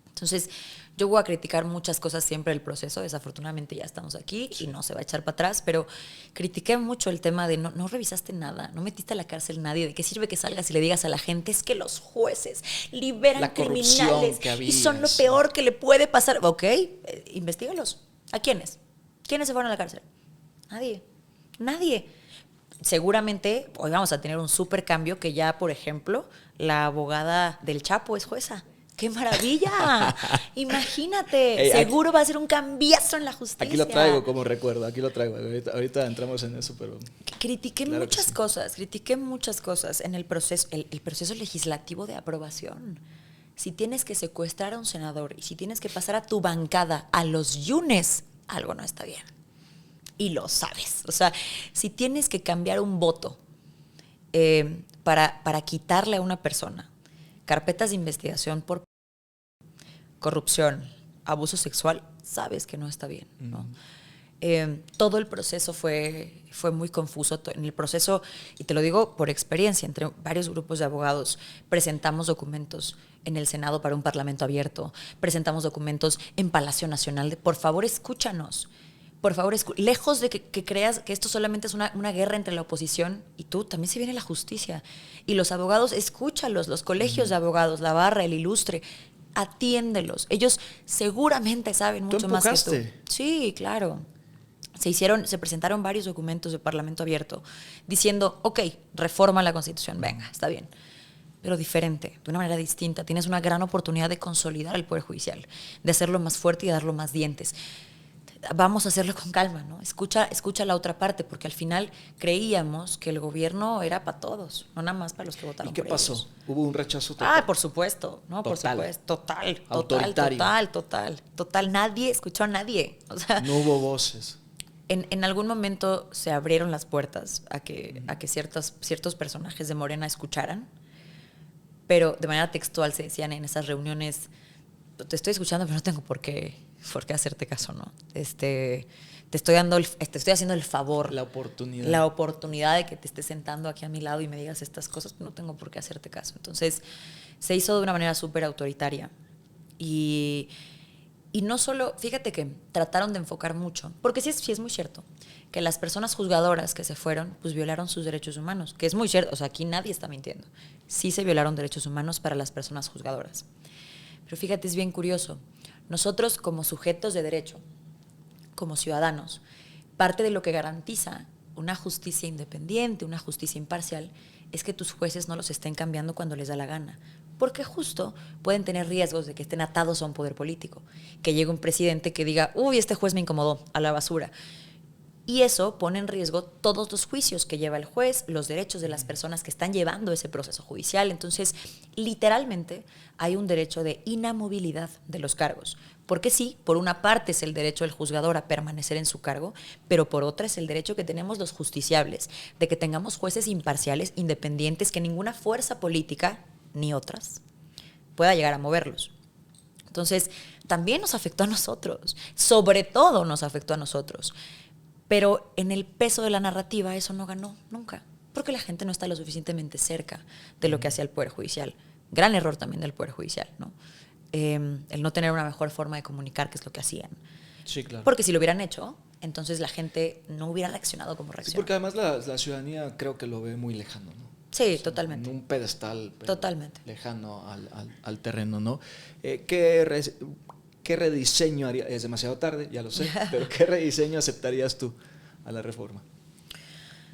Entonces, yo voy a criticar muchas cosas siempre del proceso. Desafortunadamente ya estamos aquí y no se va a echar para atrás, pero critiqué mucho el tema de no revisaste nada, no metiste a la cárcel nadie. ¿De qué sirve que salgas y le digas a la gente es que los jueces liberan criminales y son lo peor que le puede pasar? Ok, investígalos. ¿A quiénes? ¿Quiénes se fueron a la cárcel? Nadie. Seguramente hoy vamos a tener un súper cambio que ya, por ejemplo, la abogada del Chapo es jueza. ¡Qué maravilla! Imagínate, seguro va a ser un cambiazo en la justicia. Aquí lo traigo como recuerdo, Ahorita entramos en eso, pero... Critiqué muchas cosas en el proceso, el proceso legislativo de aprobación. Si tienes que secuestrar a un senador y si tienes que pasar a tu bancada a los yunes, algo no está bien. Y lo sabes. O sea, si tienes que cambiar un voto para quitarle a una persona carpetas de investigación por corrupción, abuso sexual, sabes que no está bien, ¿no? Todo el proceso fue muy confuso. En el proceso, y te lo digo por experiencia, entre varios grupos de abogados, presentamos documentos en el Senado para un parlamento abierto, presentamos documentos en Palacio Nacional. Por favor, escúchanos. Por favor, lejos de que creas que esto solamente es una guerra entre la oposición y tú, también se viene la justicia. Y los abogados, escúchalos, los colegios de abogados, la barra, el ilustre, atiéndelos. Ellos seguramente saben mucho más que tú. Sí, claro. Se presentaron varios documentos de Parlamento abierto diciendo, ok, reforma la Constitución, venga, está bien. Pero diferente, de una manera distinta. Tienes una gran oportunidad de consolidar el Poder Judicial, de hacerlo más fuerte y de darlo más dientes. Vamos a hacerlo con calma, ¿no? Escucha la otra parte, porque al final creíamos que el gobierno era para todos, no nada más para los que votaron. ¿Y qué pasó? Ellos. ¿Hubo un rechazo total? Por supuesto, ¿no? Total. Por supuesto. Autoritario. Total. Nadie escuchó a nadie. O sea, no hubo voces. En algún momento se abrieron las puertas a que ciertos personajes de Morena escucharan, pero de manera textual se decían en esas reuniones, te estoy escuchando, pero no tengo por qué hacerte caso, ¿no? Te estoy haciendo el favor. La oportunidad. La oportunidad de que te estés sentando aquí a mi lado y me digas estas cosas, no tengo por qué hacerte caso. Entonces, se hizo de una manera súper autoritaria. Y no solo, fíjate que trataron de enfocar mucho, porque sí es muy cierto, que las personas juzgadoras que se fueron, pues violaron sus derechos humanos, que es muy cierto, o sea, aquí nadie está mintiendo. Sí se violaron derechos humanos para las personas juzgadoras. Pero fíjate, es bien curioso. Nosotros como sujetos de derecho, como ciudadanos, parte de lo que garantiza una justicia independiente, una justicia imparcial, es que tus jueces no los estén cambiando cuando les da la gana. Porque justo pueden tener riesgos de que estén atados a un poder político. Que llegue un presidente que diga, uy, este juez me incomodó, a la basura. Y eso pone en riesgo todos los juicios que lleva el juez, los derechos de las personas que están llevando ese proceso judicial. Entonces, literalmente, hay un derecho de inamovilidad de los cargos. Porque sí, por una parte es el derecho del juzgador a permanecer en su cargo, pero por otra es el derecho que tenemos los justiciables, de que tengamos jueces imparciales, independientes, que ninguna fuerza política, ni otras, pueda llegar a moverlos. Entonces, también nos afectó a nosotros, sobre todo nos afectó a nosotros. Pero en el peso de la narrativa eso no ganó nunca, porque la gente no está lo suficientemente cerca de lo que hacía el Poder Judicial. Gran error también del Poder Judicial, ¿no? El no tener una mejor forma de comunicar qué es lo que hacían. Sí, claro. Porque si lo hubieran hecho, entonces la gente no hubiera reaccionado como reaccionó. Sí, porque además la ciudadanía creo que lo ve muy lejano, ¿no? Sí, o sea, totalmente. En un pedestal Totalmente. lejano al terreno, ¿no? ¿Qué rediseño haría? Es demasiado tarde, ya lo sé, pero ¿qué rediseño aceptarías tú a la reforma?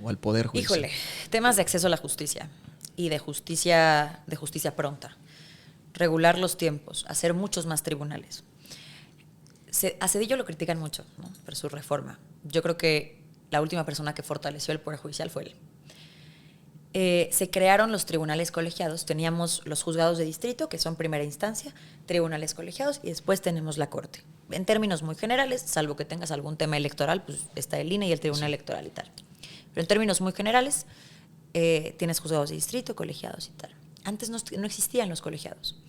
O al Poder Judicial. Híjole, temas de acceso a la justicia y de justicia pronta. Regular los tiempos, hacer muchos más tribunales. A Zedillo lo critican mucho, ¿no? Por su reforma. Yo creo que la última persona que fortaleció el Poder Judicial fue él. Se crearon los tribunales colegiados. Teníamos los juzgados de distrito, que son primera instancia, tribunales colegiados, y después tenemos la Corte. En términos muy generales, salvo que tengas algún tema electoral, pues está el INE y el Tribunal Electoral y tal. Pero en términos muy generales, tienes juzgados de distrito, colegiados y tal. Antes no existían los colegiados.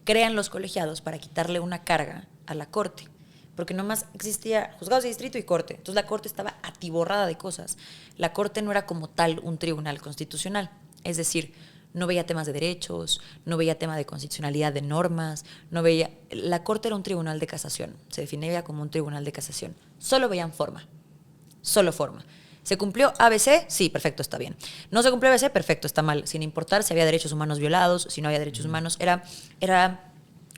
Crean los colegiados para quitarle una carga a la Corte, porque nomás existía juzgados de distrito y Corte. Entonces la Corte estaba atiborrada de cosas. La Corte no era como tal un tribunal constitucional. Es decir, no veía temas de derechos, no veía tema de constitucionalidad de normas, la Corte era un tribunal de casación. Se definía como un tribunal de casación. Solo veían forma. Solo forma. ¿Se cumplió ABC? Sí, perfecto, está bien. ¿No se cumplió ABC? Perfecto, está mal. Sin importar si había derechos humanos violados, si no había derechos humanos. Era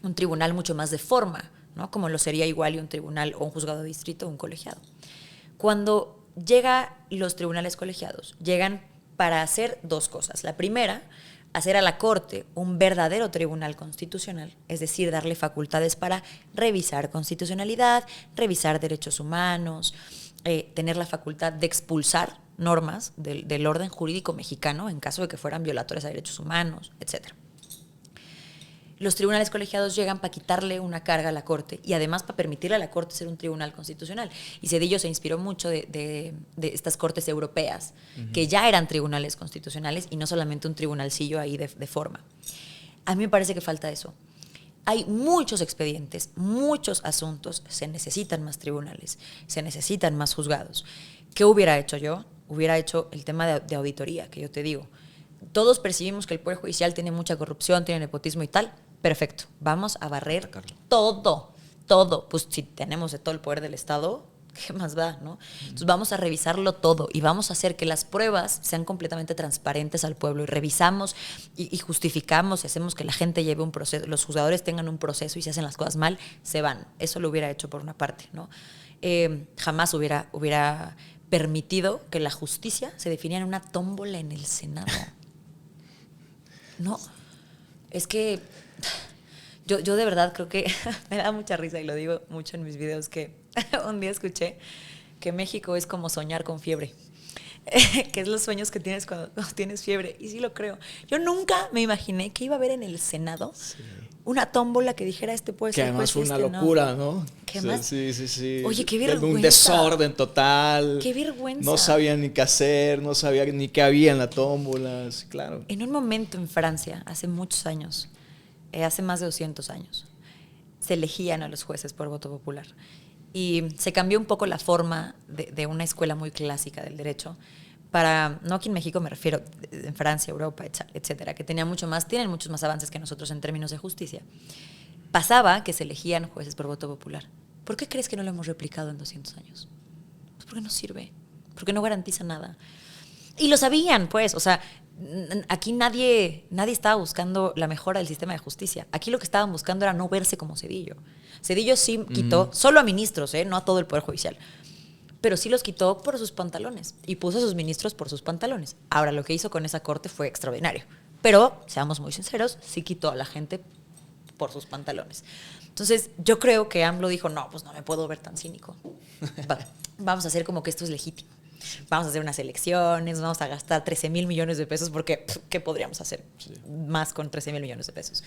un tribunal mucho más de forma, ¿no? Como lo sería igual y un tribunal o un juzgado de distrito o un colegiado. Cuando llegan los tribunales colegiados, llegan para hacer dos cosas. La primera, hacer a la Corte un verdadero tribunal constitucional, es decir, darle facultades para revisar constitucionalidad, revisar derechos humanos, tener la facultad de expulsar normas del orden jurídico mexicano en caso de que fueran violatorias a derechos humanos, etc. Los tribunales colegiados llegan para quitarle una carga a la Corte y además para permitirle a la Corte ser un tribunal constitucional. Y Zedillo se inspiró mucho de estas cortes europeas, que ya eran tribunales constitucionales y no solamente un tribunalcillo ahí de forma. A mí me parece que falta eso. Hay muchos expedientes, muchos asuntos, se necesitan más tribunales, se necesitan más juzgados. ¿Qué hubiera hecho yo? Hubiera hecho el tema de auditoría, que yo te digo. Todos percibimos que el Poder Judicial tiene mucha corrupción, tiene nepotismo y tal. Perfecto, vamos a barrer todo. Pues si tenemos de todo el poder del Estado, ¿qué más da, no? Entonces vamos a revisarlo todo y vamos a hacer que las pruebas sean completamente transparentes al pueblo y revisamos y justificamos y hacemos que la gente lleve un proceso, los juzgadores tengan un proceso y si hacen las cosas mal, se van. Eso lo hubiera hecho por una parte, ¿no? Jamás hubiera permitido que la justicia se definiera en una tómbola en el Senado. No, es que yo de verdad creo que me da mucha risa y lo digo mucho en mis videos que un día escuché que México es como soñar con fiebre. que es los sueños que tienes cuando tienes fiebre. Y sí lo creo. Yo nunca me imaginé que iba a haber en el Senado una tómbola que dijera este puede Que ser además juez, fue una locura, ¿no? ¿Qué Sí, más? Sí. Oye, qué vergüenza. Un desorden total. Qué vergüenza. No sabían ni qué hacer, no sabían ni qué había en la tómbola, sí, claro. En un momento en Francia, hace muchos años, hace más de 200 años, se elegían a los jueces por voto popular. Y se cambió un poco la forma de una escuela muy clásica del derecho para, no aquí en México me refiero, en Francia, Europa, etcétera, que tienen muchos más avances que nosotros en términos de justicia. Pasaba que se elegían jueces por voto popular. ¿Por qué crees que no lo hemos replicado en 200 años? Pues porque no sirve, porque no garantiza nada. Y lo sabían, pues, o sea, aquí nadie estaba buscando la mejora del sistema de justicia. Aquí lo que estaban buscando era no verse como Zedillo. Zedillo sí quitó, solo a ministros, no a todo el Poder Judicial, pero sí los quitó por sus pantalones y puso a sus ministros por sus pantalones. Ahora, lo que hizo con esa corte fue extraordinario, pero, seamos muy sinceros, sí quitó a la gente por sus pantalones. Entonces, yo creo que AMLO dijo, no, pues no me puedo ver tan cínico. Vamos a hacer como que esto es legítimo. Vamos a hacer unas elecciones, vamos a gastar 13,000 millones de pesos porque, ¿qué podríamos hacer más con 13,000 millones de pesos?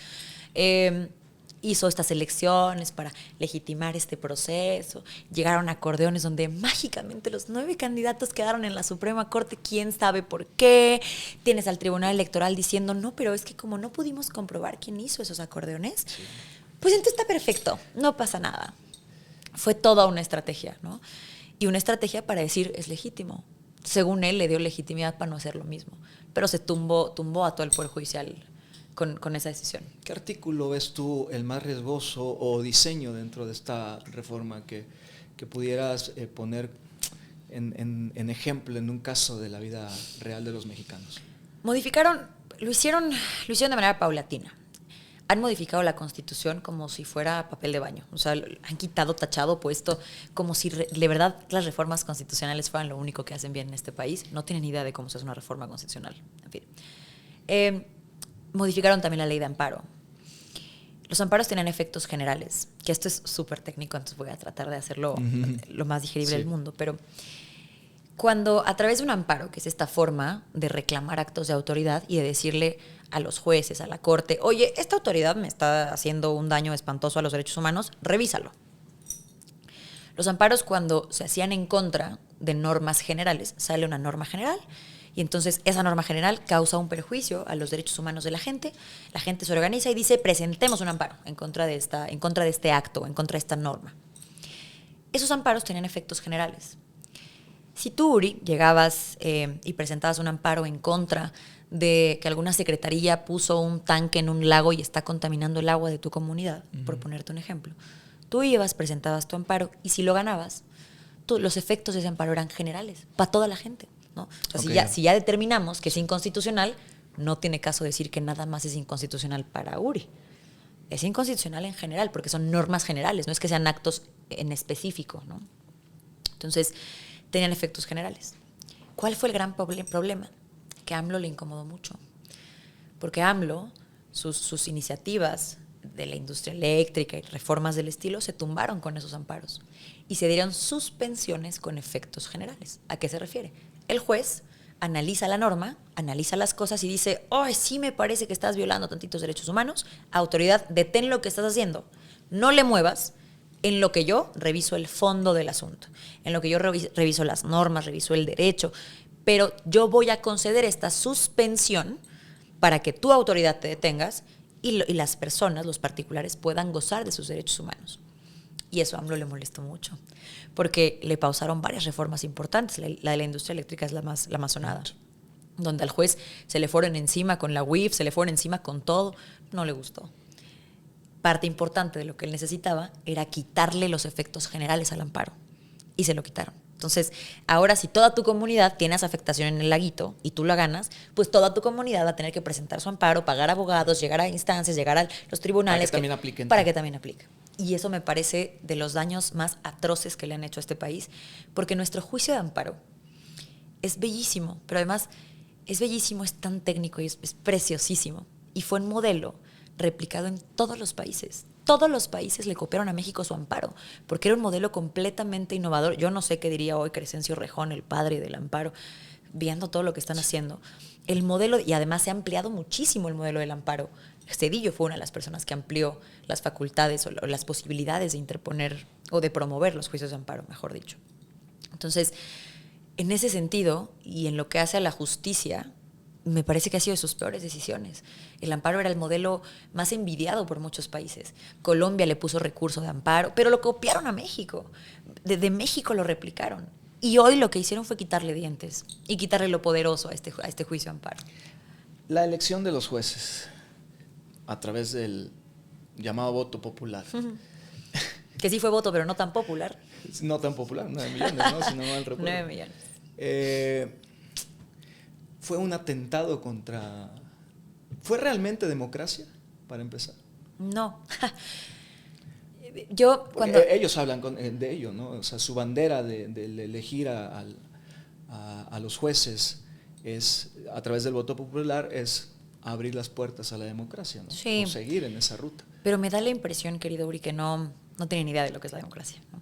Hizo estas elecciones para legitimar este proceso. Llegaron a acordeones donde mágicamente los 9 candidatos quedaron en la Suprema Corte, quién sabe por qué. Tienes al Tribunal Electoral diciendo, no, pero es que como no pudimos comprobar quién hizo esos acordeones, pues entonces está perfecto, no pasa nada. Fue toda una estrategia, ¿no? Y una estrategia para decir, es legítimo. Según él, le dio legitimidad para no hacer lo mismo. Pero se tumbó a todo el Poder Judicial con esa decisión. ¿Qué artículo ves tú el más riesgoso o diseño dentro de esta reforma que pudieras poner en ejemplo en un caso de la vida real de los mexicanos? Lo hicieron de manera paulatina. Han modificado la Constitución como si fuera papel de baño. O sea, han quitado, tachado, puesto, como si de verdad las reformas constitucionales fueran lo único que hacen bien en este país. No tienen idea de cómo se hace una reforma constitucional. En fin. Modificaron también la ley de amparo. Los amparos tenían efectos generales, que esto es súper técnico, entonces voy a tratar de hacerlo lo más digerible del mundo. Pero cuando a través de un amparo, que es esta forma de reclamar actos de autoridad y de decirle a los jueces, a la corte, oye, esta autoridad me está haciendo un daño espantoso a los derechos humanos, revísalo. Los amparos, cuando se hacían en contra de normas generales, sale una norma general y entonces esa norma general causa un perjuicio a los derechos humanos de la gente se organiza y dice, presentemos un amparo en contra de este acto, en contra de esta norma. Esos amparos tenían efectos generales. Si tú, Uri, llegabas y presentabas un amparo en contra de que alguna secretaría puso un tanque en un lago y está contaminando el agua de tu comunidad, por ponerte un ejemplo, tú presentabas tu amparo y si lo ganabas, los efectos de ese amparo eran generales, para toda la gente, ¿no? O sea, si ya determinamos que es inconstitucional, no tiene caso decir que nada más es inconstitucional para Uri. Es inconstitucional en general, porque son normas generales, no es que sean actos en específico, ¿no? Entonces, tenían efectos generales. ¿Cuál fue el gran problema? Que a AMLO le incomodó mucho. Porque AMLO, sus iniciativas de la industria eléctrica y reformas del estilo se tumbaron con esos amparos y se dieron suspensiones con efectos generales. ¿A qué se refiere? El juez analiza la norma, analiza las cosas y dice, sí me parece que estás violando tantitos derechos humanos, autoridad, detén lo que estás haciendo, no le muevas, en lo que yo reviso el fondo del asunto, en lo que yo reviso las normas, reviso el derecho, pero yo voy a conceder esta suspensión para que tu autoridad te detengas y las personas, los particulares, puedan gozar de sus derechos humanos. Y eso a AMLO le molestó mucho, porque le pausaron varias reformas importantes. La de la industria eléctrica es la más sonada, donde al juez se le fueron encima con la UIF, se le fueron encima con todo, no le gustó. Parte importante de lo que él necesitaba era quitarle los efectos generales al amparo, y se lo quitaron. Entonces, ahora si toda tu comunidad tiene esa afectación en el laguito y tú la ganas, pues toda tu comunidad va a tener que presentar su amparo, pagar abogados, llegar a instancias, llegar a los tribunales. Para que también aplique. Y eso me parece de los daños más atroces que le han hecho a este país, porque nuestro juicio de amparo es bellísimo, pero además es bellísimo, es tan técnico y es preciosísimo. Y fue un modelo replicado en todos los países. Todos los países le copiaron a México su amparo, porque era un modelo completamente innovador. Yo no sé qué diría hoy Crescencio Rejón, el padre del amparo. viendo todo lo que están haciendo, el modelo, y además se ha ampliado muchísimo el modelo del amparo. Zedillo fue una de las personas que amplió las facultades o las posibilidades de interponer o de promover los juicios de amparo, mejor dicho. Entonces, en ese sentido, y en lo que hace a la justicia, me parece que ha sido de sus peores decisiones. El amparo era el modelo más envidiado por muchos países. Colombia le puso recurso de amparo, pero lo copiaron a México. Desde México lo replicaron. Y hoy lo que hicieron fue quitarle dientes y quitarle lo poderoso a este juicio de amparo. La elección de los jueces a través del llamado voto popular. Que sí fue voto, pero no tan popular. No tan popular, 9 millones, ¿no? Si no mal recuerdo. 9 millones. Fue un atentado contra... ¿Fue realmente democracia, para empezar? No. Yo cuando... Ellos hablan de ello, ¿no? O sea, su bandera de elegir a los jueces es, a través del voto popular, es abrir las puertas a la democracia, ¿no? Sí. O seguir en esa ruta. Pero me da la impresión, querido Uri, que no tienen idea de lo que es la democracia, ¿no?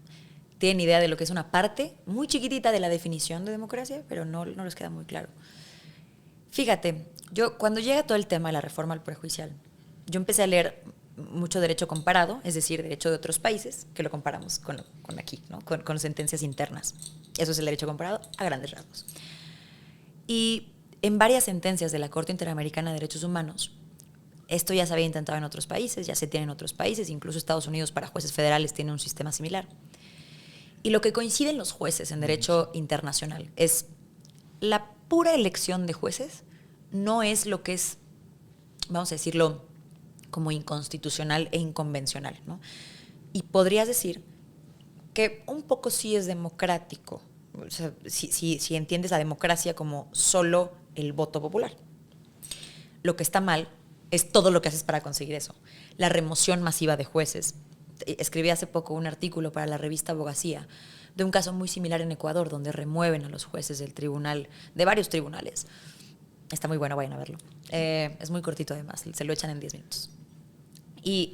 Tienen idea de lo que es una parte muy chiquitita de la definición de democracia, pero no les queda muy claro. Fíjate, yo cuando llega todo el tema de la reforma al prejuicial, yo empecé a leer mucho derecho comparado, es decir, derecho de otros países, que lo comparamos con aquí, ¿no? Con sentencias internas. Eso es el derecho comparado a grandes rasgos. Y en varias sentencias de la Corte Interamericana de Derechos Humanos, esto ya se había intentado en otros países, ya se tiene en otros países, incluso Estados Unidos para jueces federales tiene un sistema similar. Y lo que coinciden los jueces en derecho internacional es la pura elección de jueces no es lo que es, vamos a decirlo, como inconstitucional e inconvencional, ¿no? Y podrías decir que un poco sí es democrático, o sea, si entiendes la democracia como solo el voto popular. Lo que está mal es todo lo que haces para conseguir eso. La remoción masiva de jueces. Escribí hace poco un artículo para la revista Abogacía de un caso muy similar en Ecuador, donde remueven a los jueces del tribunal, de varios tribunales. Está muy bueno, vayan a verlo. Es muy cortito además, se lo echan en 10 minutos. Y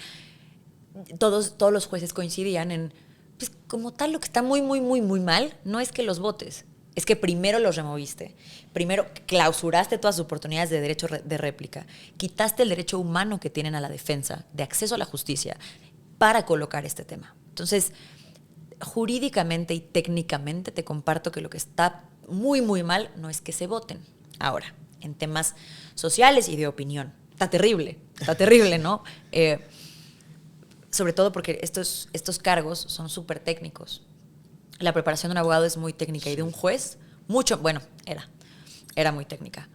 todos los jueces coincidían en, pues como tal, lo que está muy, muy, muy, muy mal no es que los votes, es que primero los removiste, primero clausuraste todas sus oportunidades de derecho de réplica, quitaste el derecho humano que tienen a la defensa, de acceso a la justicia, para colocar este tema. Entonces, jurídicamente y técnicamente te comparto que lo que está muy, muy mal no es que se voten. Ahora, en temas sociales y de opinión, está terrible, ¿no? Sobre todo porque estos cargos son súper técnicos. La preparación de un abogado es muy técnica y de un juez, mucho, bueno, era muy técnica.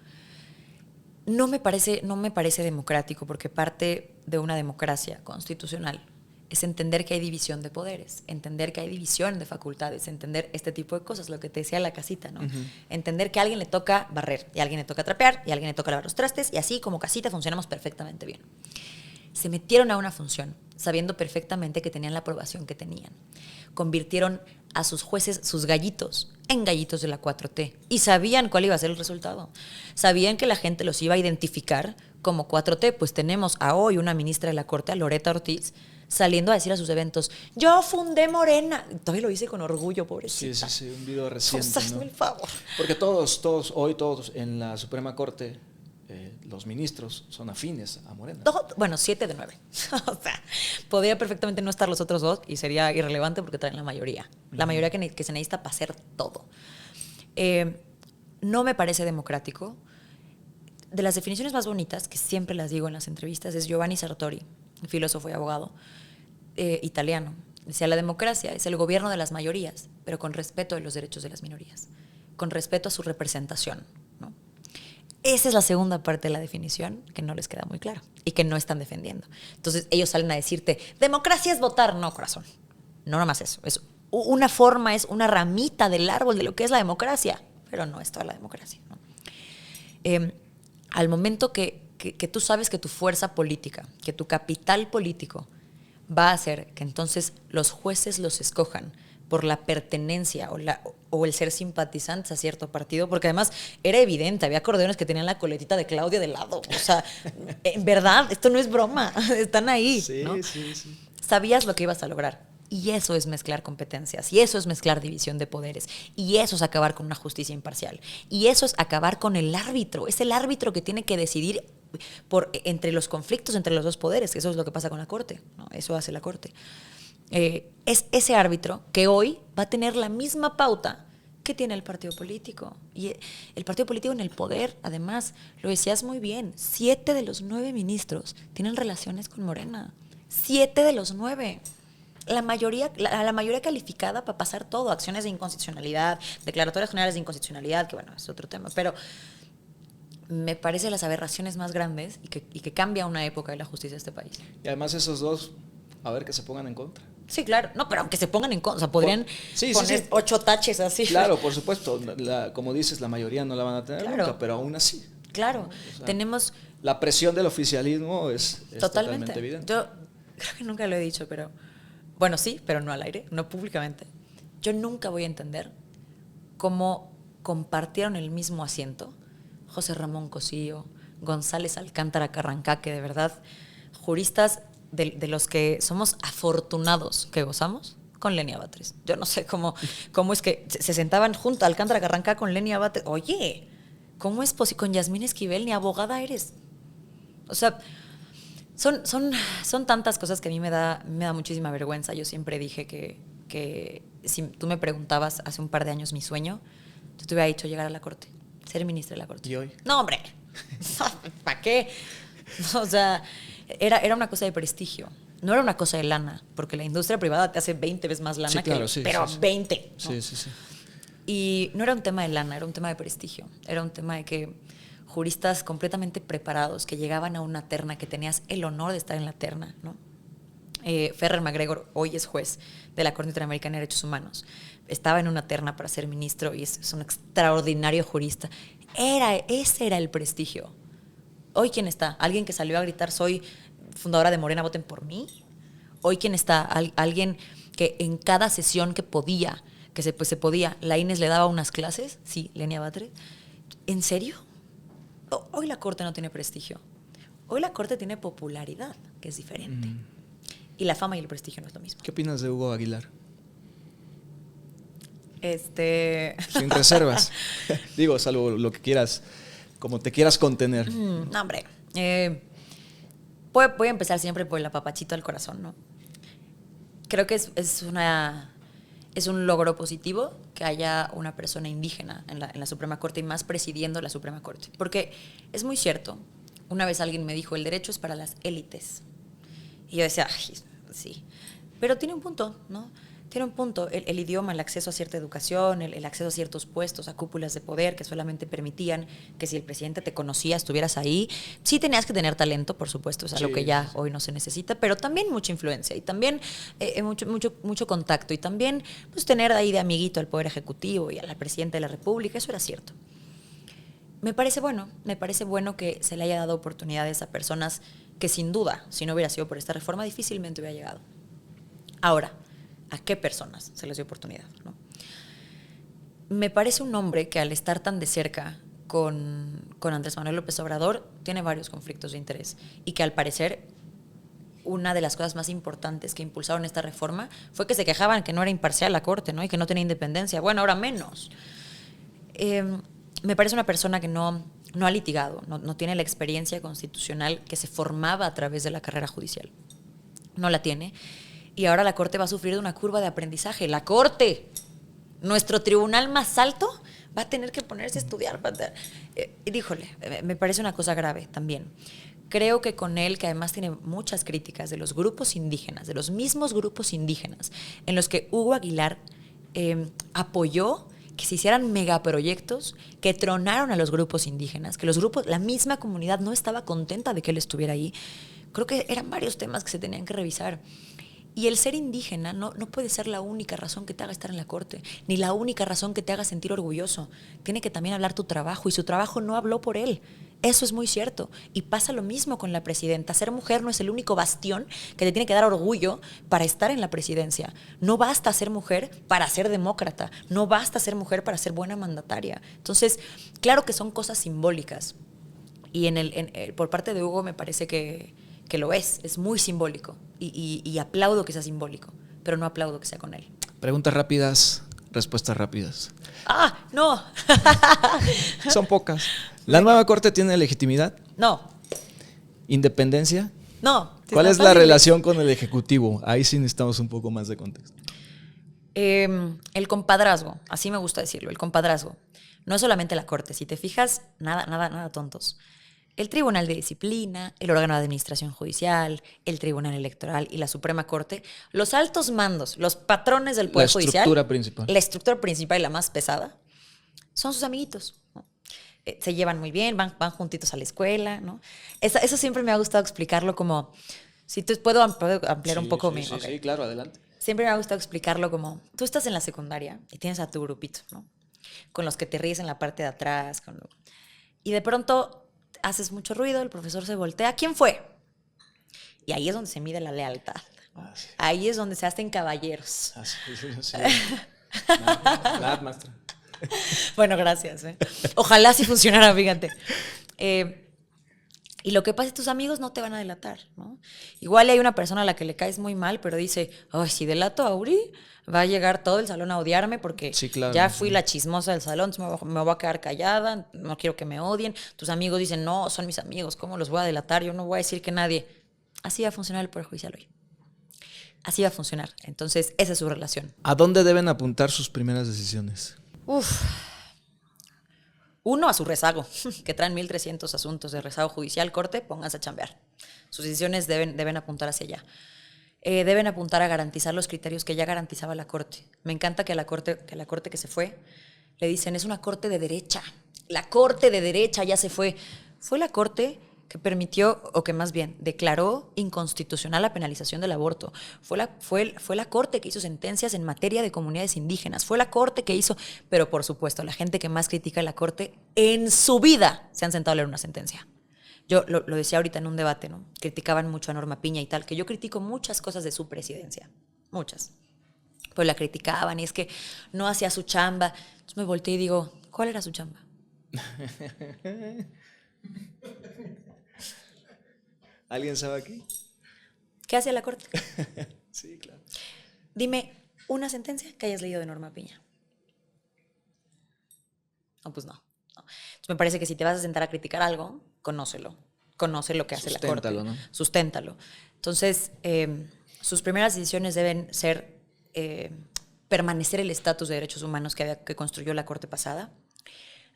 No me parece democrático porque parte de una democracia constitucional es entender que hay división de poderes, entender que hay división de facultades, entender este tipo de cosas, lo que te decía la casita, ¿no? Uh-huh. Entender que a alguien le toca barrer, y a alguien le toca trapear, y a alguien le toca lavar los trastes, y así como casita funcionamos perfectamente bien. Se metieron a una función sabiendo perfectamente que tenían la aprobación que tenían. Convirtieron a sus jueces, sus gallitos, en gallitos de la 4T. Y sabían cuál iba a ser el resultado. Sabían que la gente los iba a identificar como 4T. Pues tenemos a hoy una ministra de la Corte, a Loretta Ortiz, saliendo a decir a sus eventos, yo fundé Morena. Todavía lo dice con orgullo, pobrecita. Sí, un video reciente, pues, hazme el favor. Porque todos en la Suprema Corte, los ministros son afines a Morena. Bueno, 7 de 9. O sea, podría perfectamente no estar los otros dos y sería irrelevante porque traen la mayoría. La mayoría que se necesita para hacer todo. No me parece democrático. De las definiciones más bonitas, que siempre las digo en las entrevistas, es Giovanni Sartori, filósofo y abogado italiano. Decía, la democracia es el gobierno de las mayorías, pero con respeto de los derechos de las minorías, con respeto a su representación, ¿no? Esa es la segunda parte de la definición que no les queda muy claro y que no están defendiendo. Entonces ellos salen a decirte, democracia es votar. No, corazón, no nomás eso. Es una forma, es una ramita del árbol de lo que es la democracia, pero no es toda la democracia, ¿no? Al momento que tú sabes que tu fuerza política, que tu capital político va a hacer que entonces los jueces los escojan por la pertenencia o el ser simpatizantes a cierto partido, porque además era evidente, había acordeones que tenían la coletita de Claudia de lado. O sea, en verdad, esto no es broma, están ahí, sí, ¿no? Sí. Sabías lo que ibas a lograr. Y eso es mezclar competencias, y eso es mezclar división de poderes, y eso es acabar con una justicia imparcial, y eso es acabar con el árbitro. Es el árbitro que tiene que decidir entre los conflictos entre los dos poderes, que eso es lo que pasa con la Corte, ¿no? Eso hace la Corte. Es ese árbitro que hoy va a tener la misma pauta que tiene el partido político. Y el partido político en el poder, además, lo decías muy bien, 7 de los 9 ministros tienen relaciones con Morena. 7 de los 9. La mayoría calificada para pasar todo, acciones de inconstitucionalidad, declaratorias generales de inconstitucionalidad, que bueno, es otro tema, pero me parece las aberraciones más grandes y que cambia una época de la justicia de este país. Y además esos dos, a ver, que se pongan en contra. Sí, claro. No, pero aunque se pongan en contra, o sea, podrían poner 8 taches así. Claro, por supuesto. Como dices, la mayoría no la van a tener nunca, pero aún así. Claro. O sea, tenemos... La presión del oficialismo es totalmente evidente. Yo creo que nunca lo he dicho, pero... Bueno, sí, pero no al aire, no públicamente. Yo nunca voy a entender cómo compartieron el mismo asiento José Ramón Cosillo, González Alcántara Carrancá, que de verdad, juristas de los que somos afortunados que gozamos, con Lenia Batres. Yo no sé cómo es que se sentaban juntos Alcántara Carrancá con Lenia Batres. Oye, ¿cómo es posible? Con Yasmín Esquivel ni abogada eres. O sea, son tantas cosas que a mí me da muchísima vergüenza. Yo siempre dije que si tú me preguntabas hace un par de años mi sueño, yo te hubiera dicho llegar a la Corte, ser ministra de la Corte. ¿Y hoy? No, hombre, ¿para qué? O sea, era una cosa de prestigio. No era una cosa de lana, porque la industria privada te hace 20 veces más lana, pero 20. ¿no? Sí. Y no era un tema de lana, era un tema de prestigio. Era un tema de que juristas completamente preparados que llegaban a una terna, que tenías el honor de estar en la terna, ¿no? Ferrer McGregor hoy es juez de la Corte Interamericana de Derechos Humanos. Estaba en una terna para ser ministro y es un extraordinario jurista. Ese era el prestigio. Hoy, ¿quién está? ¿Alguien que salió a gritar soy fundadora de Morena, voten por mí? Hoy, ¿quién está? Alguien que en cada sesión que podía, se podía, la Inés le daba unas clases, sí, Lenia Batres. ¿En serio? Hoy la Corte no tiene prestigio. Hoy la Corte tiene popularidad, que es diferente. Y la fama y el prestigio no es lo mismo. ¿Qué opinas de Hugo Aguilar? Sin reservas. Digo, salvo lo que quieras, como te quieras contener. No, hombre. Voy a empezar siempre por el apapachito al corazón, ¿no? Creo que es un logro positivo que haya una persona indígena en la Suprema Corte y más presidiendo la Suprema Corte. Porque es muy cierto, una vez alguien me dijo, el derecho es para las élites. Y yo decía, ay, sí. Pero tiene un punto, ¿no? Tiene un punto. El idioma, el acceso a cierta educación, el acceso a ciertos puestos, a cúpulas de poder que solamente permitían que si el presidente te conocía, estuvieras ahí. Sí tenías que tener talento, por supuesto, es algo que ya hoy no se necesita, pero también mucha influencia y también mucho contacto y también pues, tener ahí de amiguito al Poder Ejecutivo y a la Presidenta de la República, eso era cierto. Me parece bueno que se le haya dado oportunidades a personas que sin duda, si no hubiera sido por esta reforma, difícilmente hubiera llegado. Ahora, ¿a qué personas se les dio oportunidad? ¿No? Me parece un hombre que al estar tan de cerca con Andrés Manuel López Obrador tiene varios conflictos de interés y que al parecer una de las cosas más importantes que impulsaron esta reforma fue que se quejaban que no era imparcial la Corte, ¿no? Y que no tenía independencia. Bueno, ahora menos. Me parece una persona que no ha litigado, no tiene la experiencia constitucional que se formaba a través de la carrera judicial. No la tiene. Y ahora la Corte va a sufrir de una curva de aprendizaje. La Corte, nuestro tribunal más alto, va a tener que ponerse a estudiar. Híjole, me parece una cosa grave también. Creo que con él, que además tiene muchas críticas de los grupos indígenas, de los mismos grupos indígenas, en los que Hugo Aguilar apoyó que se hicieran megaproyectos que tronaron a los grupos indígenas, que la misma comunidad no estaba contenta de que él estuviera ahí. Creo que eran varios temas que se tenían que revisar. Y el ser indígena no puede ser la única razón que te haga estar en la Corte, ni la única razón que te haga sentir orgulloso. Tiene que también hablar tu trabajo, y su trabajo no habló por él. Eso es muy cierto. Y pasa lo mismo con la presidenta. Ser mujer no es el único bastión que te tiene que dar orgullo para estar en la presidencia. No basta ser mujer para ser demócrata. No basta ser mujer para ser buena mandataria. Entonces, claro que son cosas simbólicas. Y por parte de Hugo me parece que lo es muy simbólico y aplaudo que sea simbólico, pero no aplaudo que sea con él. Preguntas rápidas, respuestas rápidas. ¡Ah, no! Son pocas. ¿La nueva corte tiene legitimidad? No, ¿Independencia? no. ¿Cuál es la fácil. relación con el Ejecutivo? Ahí sí necesitamos un poco más de contexto. El compadrazgo, así me gusta decirlo, el compadrazgo. No es solamente la corte, si te fijas, nada tontos. El Tribunal de Disciplina, el órgano de administración judicial, el Tribunal Electoral y la Suprema Corte, los altos mandos, los patrones del Poder Judicial. La estructura principal. La estructura principal y la más pesada son sus amiguitos, ¿no? Se llevan muy bien, van juntitos a la escuela, ¿no? Eso siempre me ha gustado explicarlo como, si tú puedo ampliar un poco mi... Sí, claro, adelante. Siempre me ha gustado explicarlo como, tú estás en la secundaria y tienes a tu grupito, ¿no? Con los que te ríes en la parte de atrás. Y de pronto haces mucho ruido, el profesor se voltea. ¿Quién fue? Y ahí es donde se mide la lealtad, ¿no? Sí. Ahí es donde se hacen caballeros. Sí. Nada, maestra. Bueno, gracias. Ojalá sí funcionara, fíjate. Y lo que pasa es que tus amigos no te van a delatar, ¿no? Igual hay una persona a la que le caes muy mal, pero dice, ay, si delato a Uri, va a llegar todo el salón a odiarme porque sí, claro, ya fui la chismosa del salón, entonces me voy a quedar callada, no quiero que me odien. Tus amigos dicen, no, son mis amigos, ¿cómo los voy a delatar? Yo no voy a decir que nadie. Así va a funcionar el Poder Judicial hoy. Así va a funcionar. Entonces, esa es su relación. ¿A dónde deben apuntar sus primeras decisiones? Uno, a su rezago, que traen 1,300 asuntos de rezago judicial, corte, pónganse a chambear. Sus decisiones deben apuntar hacia allá. Deben apuntar a garantizar los criterios que ya garantizaba la Corte. Me encanta que la Corte que se fue, le dicen, es una Corte de derecha. La Corte de derecha ya se fue. Fue la Corte que permitió, o que más bien declaró inconstitucional la penalización del aborto. Fue la Corte que hizo sentencias en materia de comunidades indígenas. Fue la Corte que hizo, pero por supuesto, la gente que más critica a la Corte en su vida se han sentado a leer una sentencia. Yo lo decía ahorita en un debate, ¿no? Criticaban mucho a Norma Piña y tal, que yo critico muchas cosas de su presidencia, muchas. Pues la criticaban y es que no hacía su chamba. Entonces me volteé y digo, ¿cuál era su chamba? ¿Alguien sabe aquí? ¿Qué hacía la Corte? Sí, claro. Dime una sentencia que hayas leído de Norma Piña. No, pues no. Entonces me parece que si te vas a sentar a criticar algo, conócelo. Conoce lo que hace la Corte. ¿no? Susténtalo. Entonces, sus primeras decisiones deben ser permanecer el estatus de derechos humanos que construyó la Corte pasada,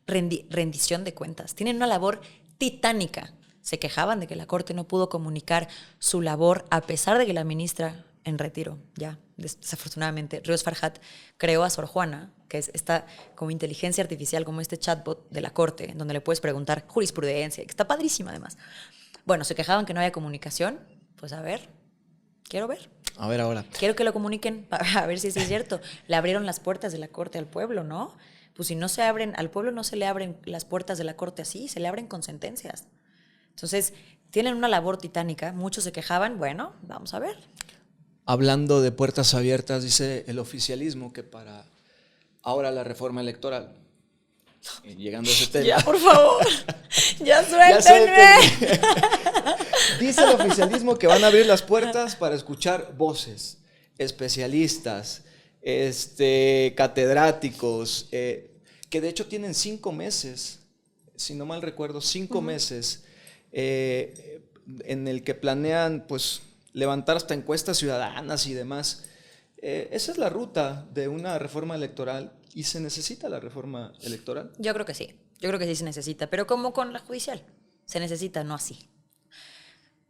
rendición de cuentas. Tienen una labor titánica. Se quejaban de que la Corte no pudo comunicar su labor a pesar de que la ministra en retiro, ya desafortunadamente, Ríos Farhat creó a Sor Juana, que es esta como inteligencia artificial, como este chatbot de la Corte, en donde le puedes preguntar jurisprudencia, que está padrísima además. Bueno, se quejaban que no había comunicación. Pues a ver, quiero ver. A ver ahora. Quiero que lo comuniquen a ver si es cierto. Le abrieron las puertas de la Corte al pueblo, ¿no? Pues si no se abren, al pueblo no se le abren las puertas de la Corte así, se le abren con sentencias. Entonces, tienen una labor titánica. Muchos se quejaban. Bueno, vamos a ver. Hablando de puertas abiertas, dice el oficialismo que para ahora la reforma electoral, llegando a ese tema. Ya, por favor. Ya suéltenme. Dice el oficialismo que van a abrir las puertas para escuchar voces, especialistas, catedráticos, que de hecho tienen 5 meses, si no mal recuerdo, 5 meses en el que planean pues levantar hasta encuestas ciudadanas y demás. Esa es la ruta de una reforma electoral y se necesita la reforma electoral. Yo creo que sí se necesita, pero como con la judicial, se necesita, no así.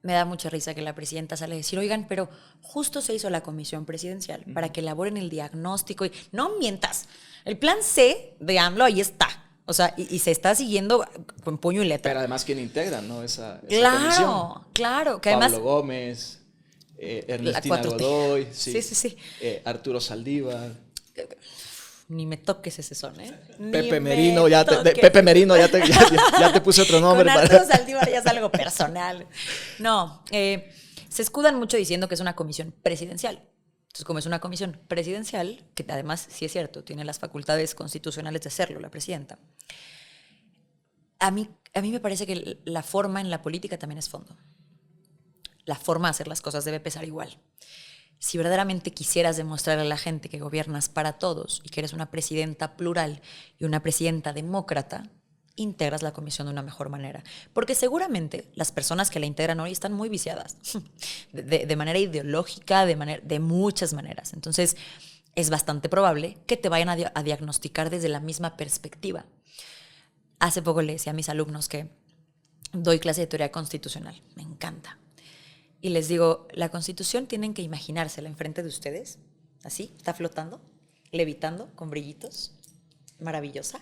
Me da mucha risa que la presidenta sale a decir, oigan, pero justo se hizo la comisión presidencial para que elaboren el diagnóstico y no mientas, el plan C de AMLO ahí está. O sea, y se está siguiendo con puño y letra. Pero además, ¿quién integra, no? esa comisión? Claro. Que además, Pablo Gómez, Ernestina Godoy, sí. Arturo Saldívar. Ni me toques ese son, ¿eh? Pepe Merino, ya te puse otro nombre. Con Arturo Saldívar ya es algo personal. No, se escudan mucho diciendo que es una comisión presidencial. Entonces, como es una comisión presidencial, que además, sí es cierto, tiene las facultades constitucionales de hacerlo la presidenta, a mí me parece que la forma en la política también es fondo. La forma de hacer las cosas debe pesar igual. si verdaderamente quisieras demostrarle a la gente que gobiernas para todos y que eres una presidenta plural y una presidenta demócrata, integras la comisión de una mejor manera. Porque seguramente las personas que la integran hoy están muy viciadas, de manera ideológica, de muchas maneras. Entonces, es bastante probable que te vayan a diagnosticar desde la misma perspectiva. Hace poco le decía a mis alumnos que doy clase de teoría constitucional. Me encanta. Y les digo, la Constitución tienen que imaginársela enfrente de ustedes, así, está flotando, levitando, con brillitos, maravillosa,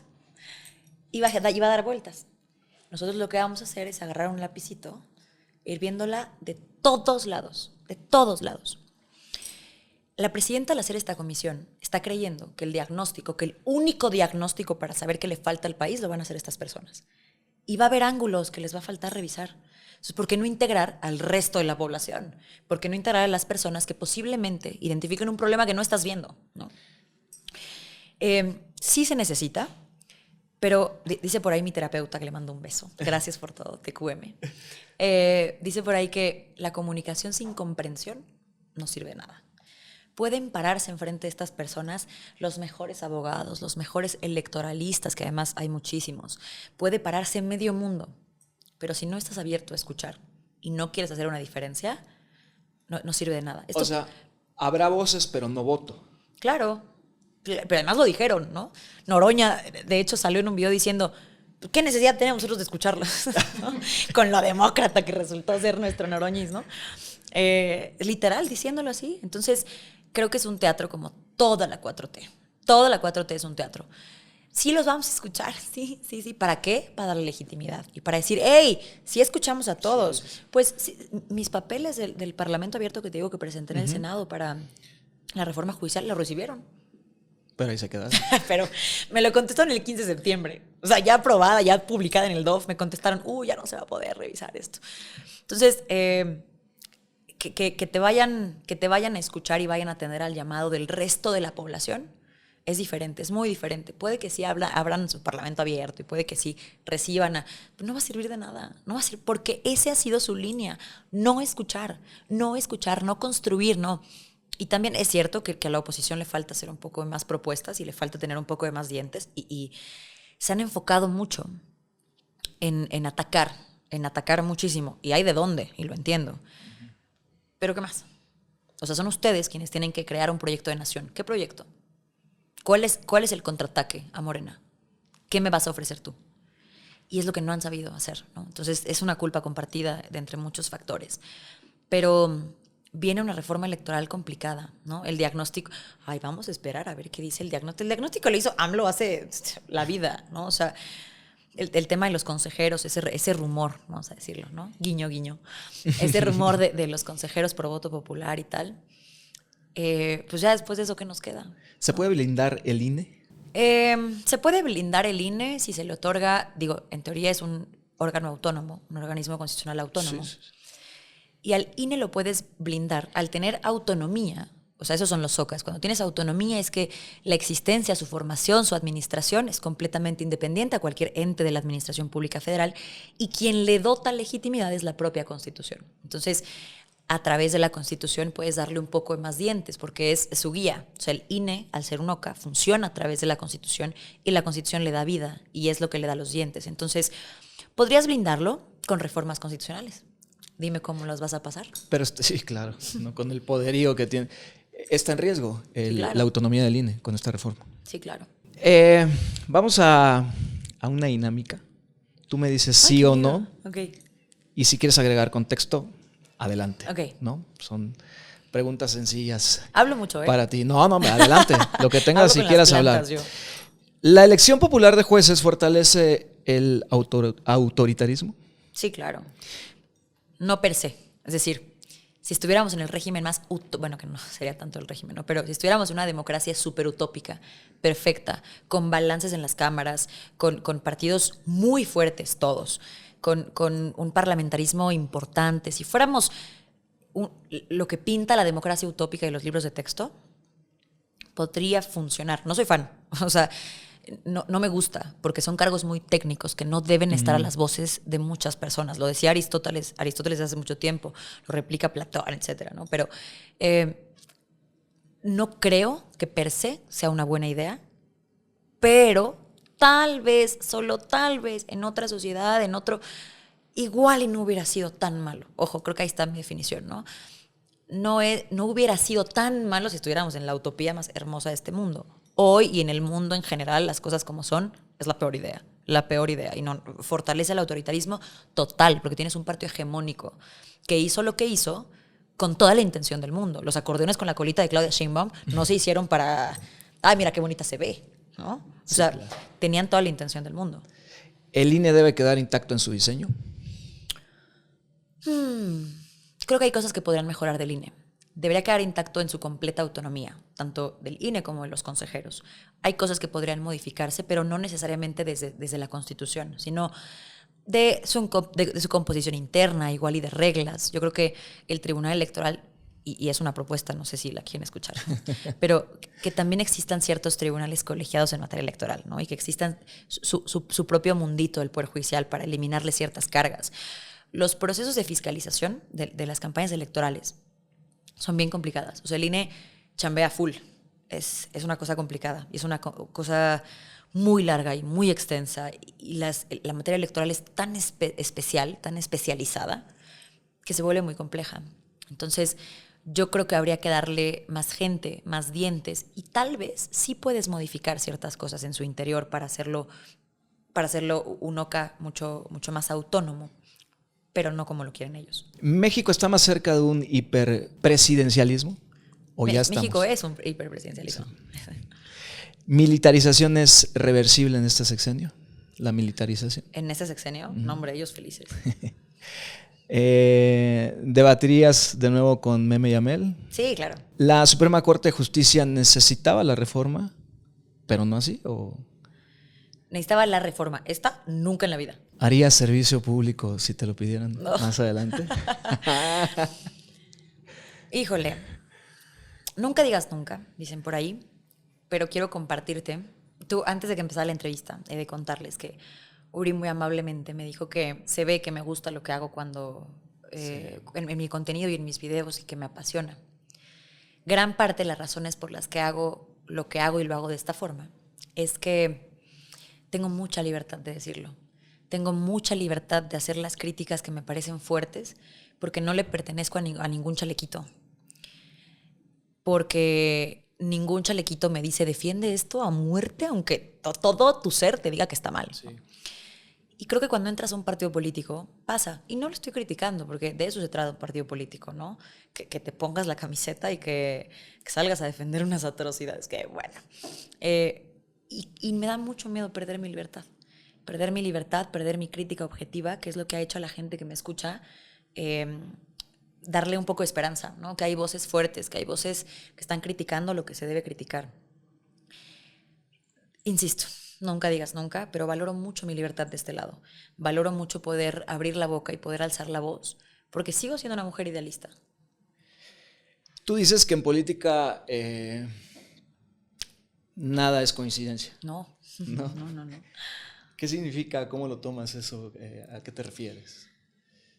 y va a dar vueltas. Nosotros lo que vamos a hacer es agarrar un lapicito, ir viéndola de todos lados, de todos lados. La presidenta, al hacer esta comisión, está creyendo que el diagnóstico, que el único diagnóstico para saber qué le falta al país, lo van a hacer estas personas. Y va a haber ángulos que les va a faltar revisar. Entonces, ¿por qué no integrar al resto de la población? ¿Por qué no integrar a las personas que posiblemente identifiquen un problema que no estás viendo, ¿no? Sí se necesita, pero dice por ahí mi terapeuta, que le mando un beso. Gracias por todo, TQM. Dice por ahí que la comunicación sin comprensión no sirve de nada. Pueden pararse enfrente de estas personas los mejores abogados, los mejores electoralistas, que además hay muchísimos. Puede pararse medio mundo, pero si no estás abierto a escuchar y no quieres hacer una diferencia, no sirve de nada. O sea, habrá voces, pero no voto. Claro, pero además lo dijeron, ¿no? Noroña, de hecho, salió en un video diciendo, ¿qué necesidad tenemos nosotros de escucharlos? ¿No? Con lo demócrata que resultó ser nuestro Noroñis, ¿no? Literal, diciéndolo así. Entonces, creo que es un teatro como toda la 4T. Toda la 4T es un teatro. Sí los vamos a escuchar, sí. ¿Para qué? Para darle legitimidad y para decir, hey, sí escuchamos a todos. Sí. Pues sí, mis papeles del Parlamento Abierto que te digo que presenté en el Senado para la reforma judicial, lo recibieron. Pero ahí se quedaron. Pero me lo contestaron el 15 de septiembre. O sea, ya aprobada, ya publicada en el DOF, me contestaron, ya no se va a poder revisar esto. Entonces, que te vayan a escuchar y vayan a atender al llamado del resto de la población es diferente, es muy diferente. Puede que sí abran su parlamento abierto y puede que sí reciban, pero no va a servir de nada, no va a servir, porque ese ha sido su línea, no escuchar, no construir, no. Y también es cierto que a la oposición le falta hacer un poco de más propuestas y le falta tener un poco de más dientes y se han enfocado mucho en atacar muchísimo, y hay de dónde, y lo entiendo. ¿Pero qué más? O sea, son ustedes quienes tienen que crear un proyecto de nación. ¿Qué proyecto? ¿Cuál es el contraataque a Morena? ¿Qué me vas a ofrecer tú? Y es lo que no han sabido hacer, ¿no? Entonces, es una culpa compartida de entre muchos factores. Pero viene una reforma electoral complicada, ¿no? El diagnóstico, vamos a esperar a ver qué dice el diagnóstico. El diagnóstico lo hizo AMLO hace la vida, ¿no? O sea, el tema de los consejeros, ese rumor, vamos a decirlo, ¿no? Guiño, guiño. Ese rumor de los consejeros por voto popular y tal. Pues ya después de eso, ¿qué nos queda? ¿Se puede blindar el INE? Se puede blindar el INE si se le otorga, en teoría es un órgano autónomo, un organismo constitucional autónomo. Sí. Y al INE lo puedes blindar al tener autonomía. O sea, esos son los SOCAS. Cuando tienes autonomía es que la existencia, su formación, su administración es completamente independiente a cualquier ente de la administración pública federal, y quien le dota legitimidad es la propia Constitución. Entonces, a través de la Constitución puedes darle un poco de más dientes porque es su guía. O sea, el INE, al ser un OCA, funciona a través de la Constitución y la Constitución le da vida y es lo que le da los dientes. Entonces, podrías blindarlo con reformas constitucionales. Dime cómo las vas a pasar. Pero sí, claro, ¿no? Con el poderío que tiene. Está en riesgo claro. La autonomía del INE con esta reforma. Sí, claro. Vamos a una dinámica. Tú me dices sí o no. Okay. Y si quieres agregar contexto, adelante. Okay. ¿No? Son preguntas sencillas. Hablo mucho, para ti. No, adelante. Lo que tengas si quieras hablar. Yo. ¿La elección popular de jueces fortalece el autoritarismo? Sí, claro. No per se. Es decir, si estuviéramos en el régimen más bueno, que no sería tanto el régimen, ¿no? Pero si estuviéramos en una democracia súper utópica, perfecta, con balances en las cámaras, con partidos muy fuertes todos, con un parlamentarismo importante, si fuéramos lo que pinta la democracia utópica de los libros de texto, podría funcionar. No soy fan. O sea, no me gusta, porque son cargos muy técnicos que no deben estar a las voces de muchas personas. Lo decía Aristóteles hace mucho tiempo, lo replica Platón, etcétera, ¿no? Pero no creo que per se sea una buena idea, pero tal vez, solo tal vez, en otra sociedad, igual y no hubiera sido tan malo. Ojo, creo que ahí está mi definición, ¿no? No hubiera sido tan malo si estuviéramos en la utopía más hermosa de este mundo. Hoy y en el mundo en general, las cosas como son, es la peor idea. La peor idea. Y no fortalece el autoritarismo total, porque tienes un partido hegemónico que hizo lo que hizo con toda la intención del mundo. Los acordeones con la colita de Claudia Sheinbaum no se hicieron para, ay, mira qué bonita se ve, ¿no? O sea, claro, tenían toda la intención del mundo. ¿El INE debe quedar intacto en su diseño? Creo que hay cosas que podrían mejorar del INE. Debería quedar intacto en su completa autonomía, tanto del INE como de los consejeros. Hay cosas que podrían modificarse, pero no necesariamente desde la Constitución, sino de su composición interna, igual y de reglas. Yo creo que el Tribunal Electoral, y es una propuesta, no sé si la quieren escuchar, pero que también existan ciertos tribunales colegiados en materia electoral, ¿no? Y que existan su propio mundito del Poder Judicial para eliminarle ciertas cargas. Los procesos de fiscalización de las campañas electorales son bien complicadas. O sea, el INE chambea full. Es una cosa complicada y es una cosa muy larga y muy extensa. Y la materia electoral es tan especial, tan especializada, que se vuelve muy compleja. Entonces, yo creo que habría que darle más gente, más dientes, y tal vez sí puedes modificar ciertas cosas en su interior para hacerlo un OCA mucho más autónomo, pero no como lo quieren ellos. ¿México está más cerca de un hiperpresidencialismo? ¿O ya estamos? México es un hiperpresidencialismo. Sí. ¿Militarización es reversible en este sexenio? ¿La militarización? ¿En este sexenio? No, hombre, ellos felices. ¿Debatirías de nuevo con Meme Yamel? Sí, claro. ¿La Suprema Corte de Justicia necesitaba la reforma, pero no así? ¿O? Necesitaba la reforma. Esta, nunca en la vida. ¿Harías servicio público si te lo pidieran más adelante? Híjole. Nunca digas nunca, dicen por ahí, pero quiero compartirte. Tú, antes de que empezara la entrevista, he de contarles que Uri muy amablemente me dijo que se ve que me gusta lo que hago cuando en mi contenido y en mis videos, y que me apasiona. Gran parte de las razones por las que hago lo que hago y lo hago de esta forma es que tengo mucha libertad de decirlo. Tengo mucha libertad de hacer las críticas que me parecen fuertes, porque no le pertenezco a ningún chalequito. Porque ningún chalequito me dice defiende esto a muerte, aunque todo tu ser te diga que está mal. Sí. Y creo que cuando entras a un partido político pasa, y no lo estoy criticando, porque de eso se trata un partido político, ¿no? Que te pongas la camiseta y que salgas a defender unas atrocidades, que bueno. Y me da mucho miedo perder mi libertad. Perder mi libertad, perder mi crítica objetiva, que es lo que ha hecho a la gente que me escucha, darle un poco de esperanza, ¿no? Que hay voces fuertes, que hay voces que están criticando lo que se debe criticar. Insisto, nunca digas nunca, pero valoro mucho mi libertad de este lado. Valoro mucho poder abrir la boca y poder alzar la voz, porque sigo siendo una mujer idealista. Tú dices que en política nada es coincidencia. No. ¿Qué significa? ¿Cómo lo tomas eso? ¿A qué te refieres?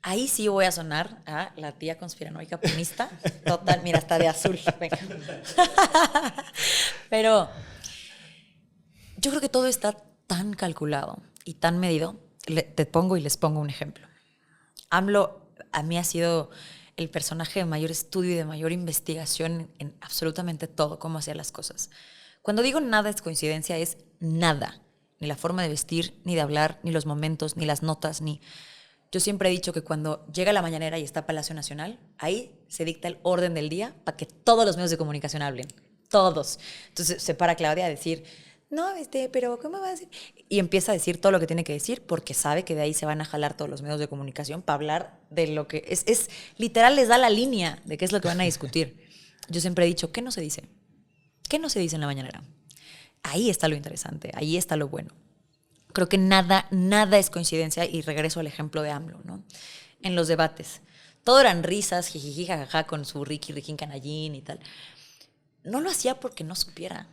Ahí sí voy a sonar a la tía conspiranoica punista. Total, mira, está de azul. Venga. Pero yo creo que todo está tan calculado y tan medido. Les pongo un ejemplo. AMLO a mí ha sido el personaje de mayor estudio y de mayor investigación en absolutamente todo, cómo hacía las cosas. Cuando digo nada es coincidencia, es nada. Ni la forma de vestir, ni de hablar, ni los momentos, ni las notas, ni... Yo siempre he dicho que cuando llega la mañanera y está Palacio Nacional, ahí se dicta el orden del día para que todos los medios de comunicación hablen. Todos. Entonces se para Claudia a decir, no, pero ¿cómo va a decir? Y empieza a decir todo lo que tiene que decir, porque sabe que de ahí se van a jalar todos los medios de comunicación para hablar de lo que es literal, les da la línea de qué es lo que van a discutir. Yo siempre he dicho, ¿qué no se dice? ¿Qué no se dice en la mañanera? Ahí está lo interesante, ahí está lo bueno. Creo que nada es coincidencia, y regreso al ejemplo de AMLO, ¿no? En los debates, todo eran risas, jijiji, jajaja, con su riquín canallín y tal. No lo hacía porque no supiera.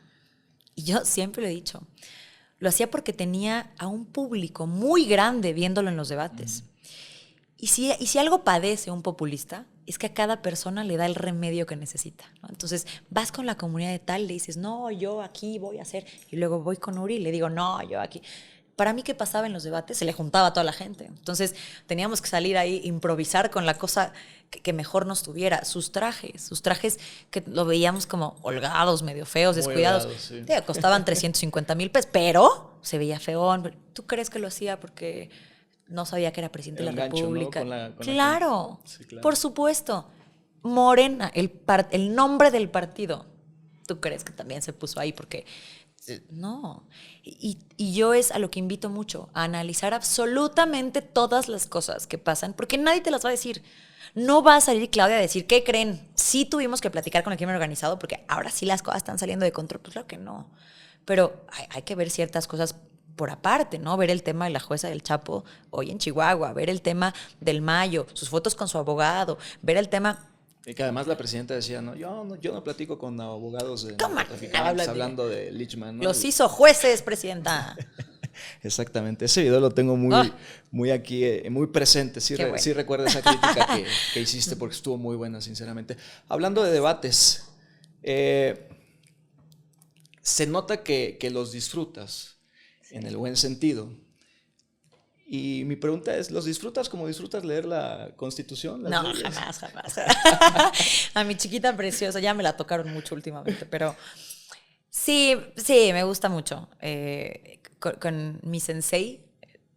Y yo siempre lo he dicho, Lo hacía porque tenía a un público muy grande viéndolo en los debates. Y si algo padece un populista, es que a cada persona le da el remedio que necesita, ¿no? Entonces, vas con la comunidad de tal, le dices, no, yo aquí voy a hacer, y luego voy con Uri y le digo, no, yo aquí. Para mí, ¿qué pasaba en los debates? Se le juntaba a toda la gente. Entonces, teníamos que salir ahí, improvisar con la cosa que mejor nos tuviera. Sus trajes que lo veíamos como holgados, medio feos, Muy descuidados. holgados, sí. Sí, costaban 350,000 pesos, pero se veía feón. ¿Tú crees que lo hacía porque no sabía que era presidente de la gancho, ¿no? República? Con la Claro, sí, claro. por supuesto. Morena, el nombre del partido. ¿Tú crees que también se puso ahí porque no? Y yo es a lo que invito mucho, a analizar absolutamente todas las cosas que pasan, porque nadie te las va a decir. No va a salir Claudia a decir, ¿qué creen? Sí tuvimos que platicar con el crimen organizado porque ahora sí las cosas están saliendo de control. Pues claro que no. Pero hay que ver ciertas cosas por aparte, ¿no? Ver el tema de la jueza del Chapo hoy en Chihuahua, ver el tema del Mayo, sus fotos con su abogado, ver el tema... Y que además la presidenta decía, no, yo no platico con abogados de ¿Cómo? narcotraficantes, hablando de Lichman, ¿no? Los hizo jueces, presidenta. Exactamente, ese video lo tengo muy aquí, muy presente. Sí, Qué bueno. sí recuerdo esa crítica que hiciste porque estuvo muy buena, sinceramente. Hablando de debates, se nota que los disfrutas en el buen sentido. Y mi pregunta es, ¿los disfrutas como disfrutas leer la Constitución? No, jamás. A mi chiquita preciosa, ya me la tocaron mucho últimamente, pero sí, me gusta mucho. Con mi sensei,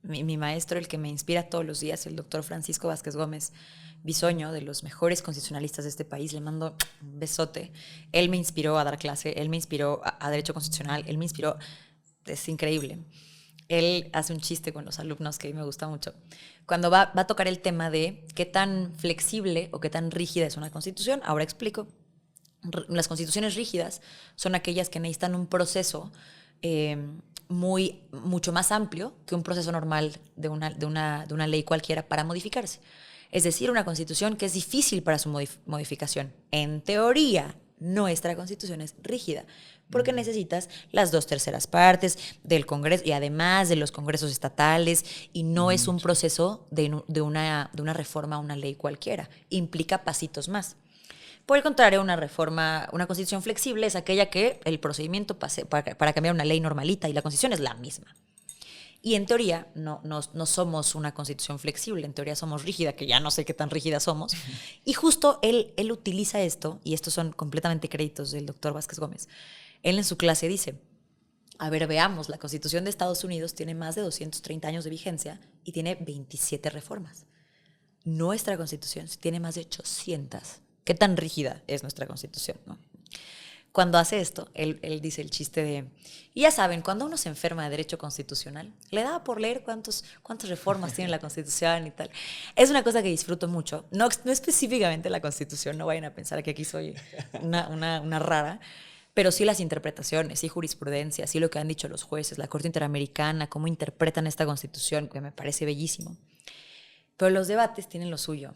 mi maestro, el que me inspira todos los días, el doctor Francisco Vázquez Gómez Bisoño, de los mejores constitucionalistas de este país, le mando un besote. Él me inspiró a dar clase, él me inspiró a Derecho Constitucional, él me inspiró, es increíble. Él hace un chiste con los alumnos que a mí me gusta mucho. Cuando va a tocar el tema de qué tan flexible o qué tan rígida es una constitución, ahora explico. Las constituciones rígidas son aquellas que necesitan un proceso mucho más amplio que un proceso normal de una ley cualquiera para modificarse. Es decir, una constitución que es difícil para su modificación. En teoría, nuestra constitución es rígida, porque necesitas las 2/3 partes del Congreso y además de los congresos estatales, y no es un proceso de una reforma a una ley cualquiera, implica pasitos más. Por el contrario, una constitución flexible es aquella que el procedimiento para cambiar una ley normalita y la constitución es la misma. Y en teoría no somos una constitución flexible, en teoría somos rígida, que ya no sé qué tan rígida somos. Y justo él utiliza esto, y estos son completamente créditos del doctor Vázquez Gómez. Él en su clase dice, a ver, veamos, la Constitución de Estados Unidos tiene más de 230 años de vigencia y tiene 27 reformas. Nuestra Constitución tiene más de 800. ¿Qué tan rígida es nuestra Constitución, no? Cuando hace esto, él dice el chiste de... Y ya saben, cuando uno se enferma de derecho constitucional, le da por leer cuántas reformas tiene la Constitución y tal. Es una cosa que disfruto mucho. No específicamente la Constitución, no vayan a pensar que aquí soy una rara, pero sí las interpretaciones, sí jurisprudencia, sí lo que han dicho los jueces, la Corte Interamericana, cómo interpretan esta Constitución, que me parece bellísimo. Pero los debates tienen lo suyo.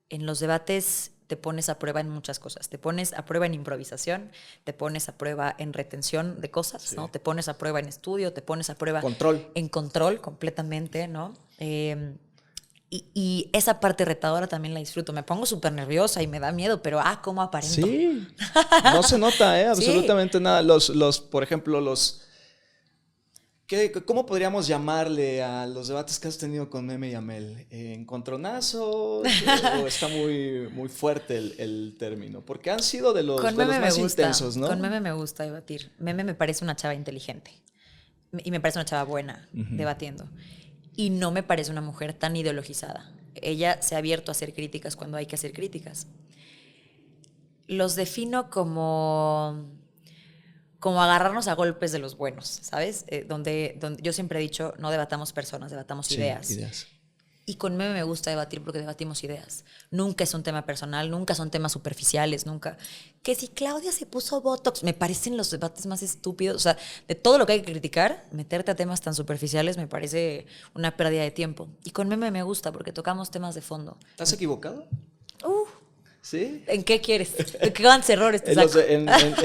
En los debates te pones a prueba en muchas cosas. Te pones a prueba en improvisación, te pones a prueba en retención de cosas, sí, ¿no? Te pones a prueba en estudio, te pones a prueba en control completamente, ¿no? Y esa parte retadora también la disfruto. Me pongo súper nerviosa y me da miedo, pero ¿cómo aparento? Sí, no se nota, absolutamente sí. Nada. Por ejemplo, ¿cómo podríamos llamarle a los debates que has tenido con Meme y Amel? ¿Encontronazos? ¿O está muy, muy fuerte el término? Porque han sido de los más intensos, ¿no? Con Meme me gusta debatir. Meme me parece una chava inteligente. Y me parece una chava buena debatiendo. Y no me parece una mujer tan ideologizada. Ella se ha abierto a hacer críticas cuando hay que hacer críticas. Los defino como agarrarnos a golpes de los buenos, ¿sabes? Donde yo siempre he dicho, no debatamos personas, debatamos ideas. Y con Meme me gusta debatir porque debatimos ideas. Nunca es un tema personal, nunca son temas superficiales, nunca. Que si Claudia se puso Botox, me parecen los debates más estúpidos. O sea, de todo lo que hay que criticar, meterte a temas tan superficiales me parece una pérdida de tiempo. Y con Meme me gusta porque tocamos temas de fondo. ¿Estás equivocado? ¿Sí? ¿En qué quieres? ¿Cuántos errores te saco? En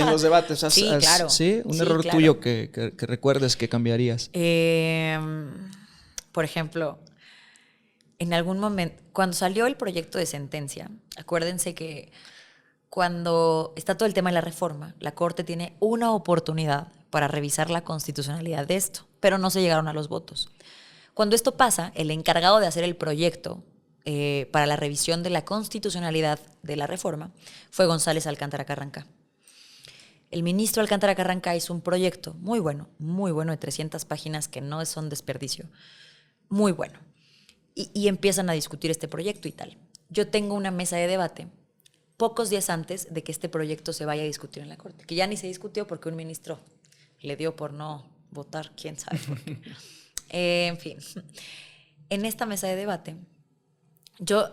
los debates. Sí, claro. ¿Sí? Un Sí, error claro. tuyo que recuerdes que cambiarías. Por ejemplo, en algún momento, cuando salió el proyecto de sentencia, acuérdense que cuando está todo el tema de la reforma, la Corte tiene una oportunidad para revisar la constitucionalidad de esto, pero no se llegaron a los votos. Cuando esto pasa, el encargado de hacer el proyecto para la revisión de la constitucionalidad de la reforma fue González Alcántara Carranca. El ministro Alcántara Carranca hizo un proyecto muy bueno, de 300 páginas que no son desperdicio, muy bueno. Y empiezan a discutir este proyecto y tal. Yo tengo una mesa de debate pocos días antes de que este proyecto se vaya a discutir en la Corte, que ya ni se discutió porque un ministro le dio por no votar, quién sabe por qué. En fin, en esta mesa de debate, yo,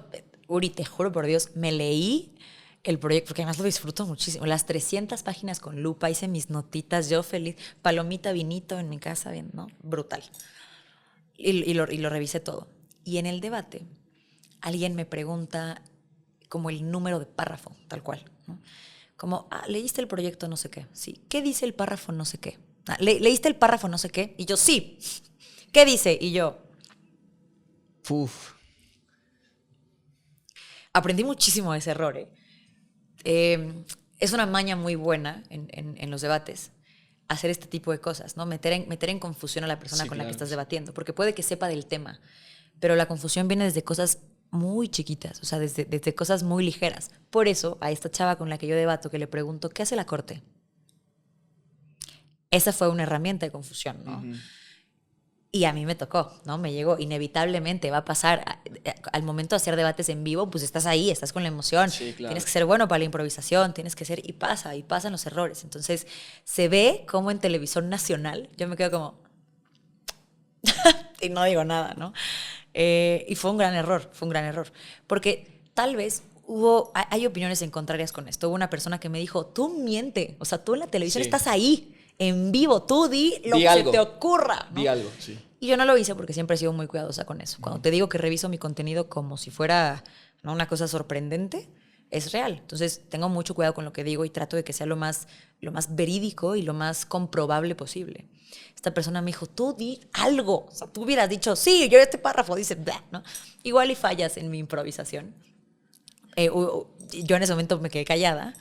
Uri, te juro por Dios, me leí el proyecto, porque además lo disfruto muchísimo, las 300 páginas con lupa, hice mis notitas, yo feliz, palomita, vinito en mi casa, bien, ¿no? Brutal. Y lo revisé todo. Y en el debate, alguien me pregunta como el número de párrafo, tal cual, ¿no? Como, ¿leíste el proyecto no sé qué? Sí. ¿Qué dice el párrafo no sé qué? ¿Leíste el párrafo no sé qué? Y yo, sí. ¿Qué dice? Y yo... Uf. Aprendí muchísimo de ese error, ¿eh? Es una maña muy buena en los debates hacer este tipo de cosas, ¿no? Meter en confusión a la persona Sí, con la que claro. estás debatiendo, porque puede que sepa del tema, pero la confusión viene desde cosas muy chiquitas, o sea, desde cosas muy ligeras. Por eso, a esta chava con la que yo debato, que le pregunto, ¿qué hace la Corte? Esa fue una herramienta de confusión, ¿no? Uh-huh. Y a mí me tocó, ¿no? Me llegó, inevitablemente va a pasar. Al momento de hacer debates en vivo, pues estás ahí, estás con la emoción. Sí, claro. Tienes que ser bueno para la improvisación, tienes que ser... Y pasan los errores. Entonces, se ve como en televisión nacional, yo me quedo como... y no digo nada, ¿no? Y fue un gran error. Porque tal vez hay opiniones en contrarias con esto. Hubo una persona que me dijo, tú miente, o sea, tú en la televisión Sí. estás ahí, en vivo, tú di lo Di que algo. se te ocurra, ¿no? Di algo, sí. Y yo no lo hice porque siempre he sido muy cuidadosa con eso. Cuando te digo que reviso mi contenido como si fuera, ¿no?, una cosa sorprendente, es real. Entonces tengo mucho cuidado con lo que digo y trato de que sea lo más verídico y lo más comprobable posible. Esta persona me dijo, tú di algo. O sea, tú hubieras dicho, sí, yo este párrafo dice, blah, ¿no? Igual y fallas en mi improvisación. Yo en ese momento me quedé callada.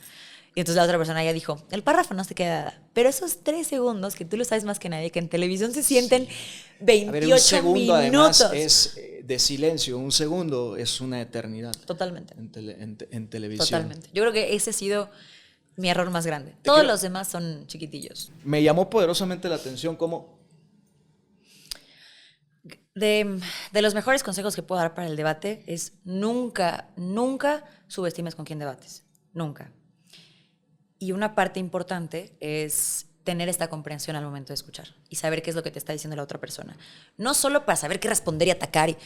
Y entonces la otra persona ya dijo, el párrafo no se queda. Pero esos 3 segundos, que tú lo sabes más que nadie, que en televisión se sienten 28 A ver, un segundo minutos. además es de silencio. Un segundo es una eternidad. Totalmente. En televisión. Totalmente. Yo creo que ese ha sido mi error más grande. Todos los demás son chiquitillos. Me llamó poderosamente la atención cómo... De los mejores consejos que puedo dar para el debate es nunca subestimes con quién debates. Nunca. Y una parte importante es tener esta comprensión al momento de escuchar y saber qué es lo que te está diciendo la otra persona. No solo para saber qué responder y atacar,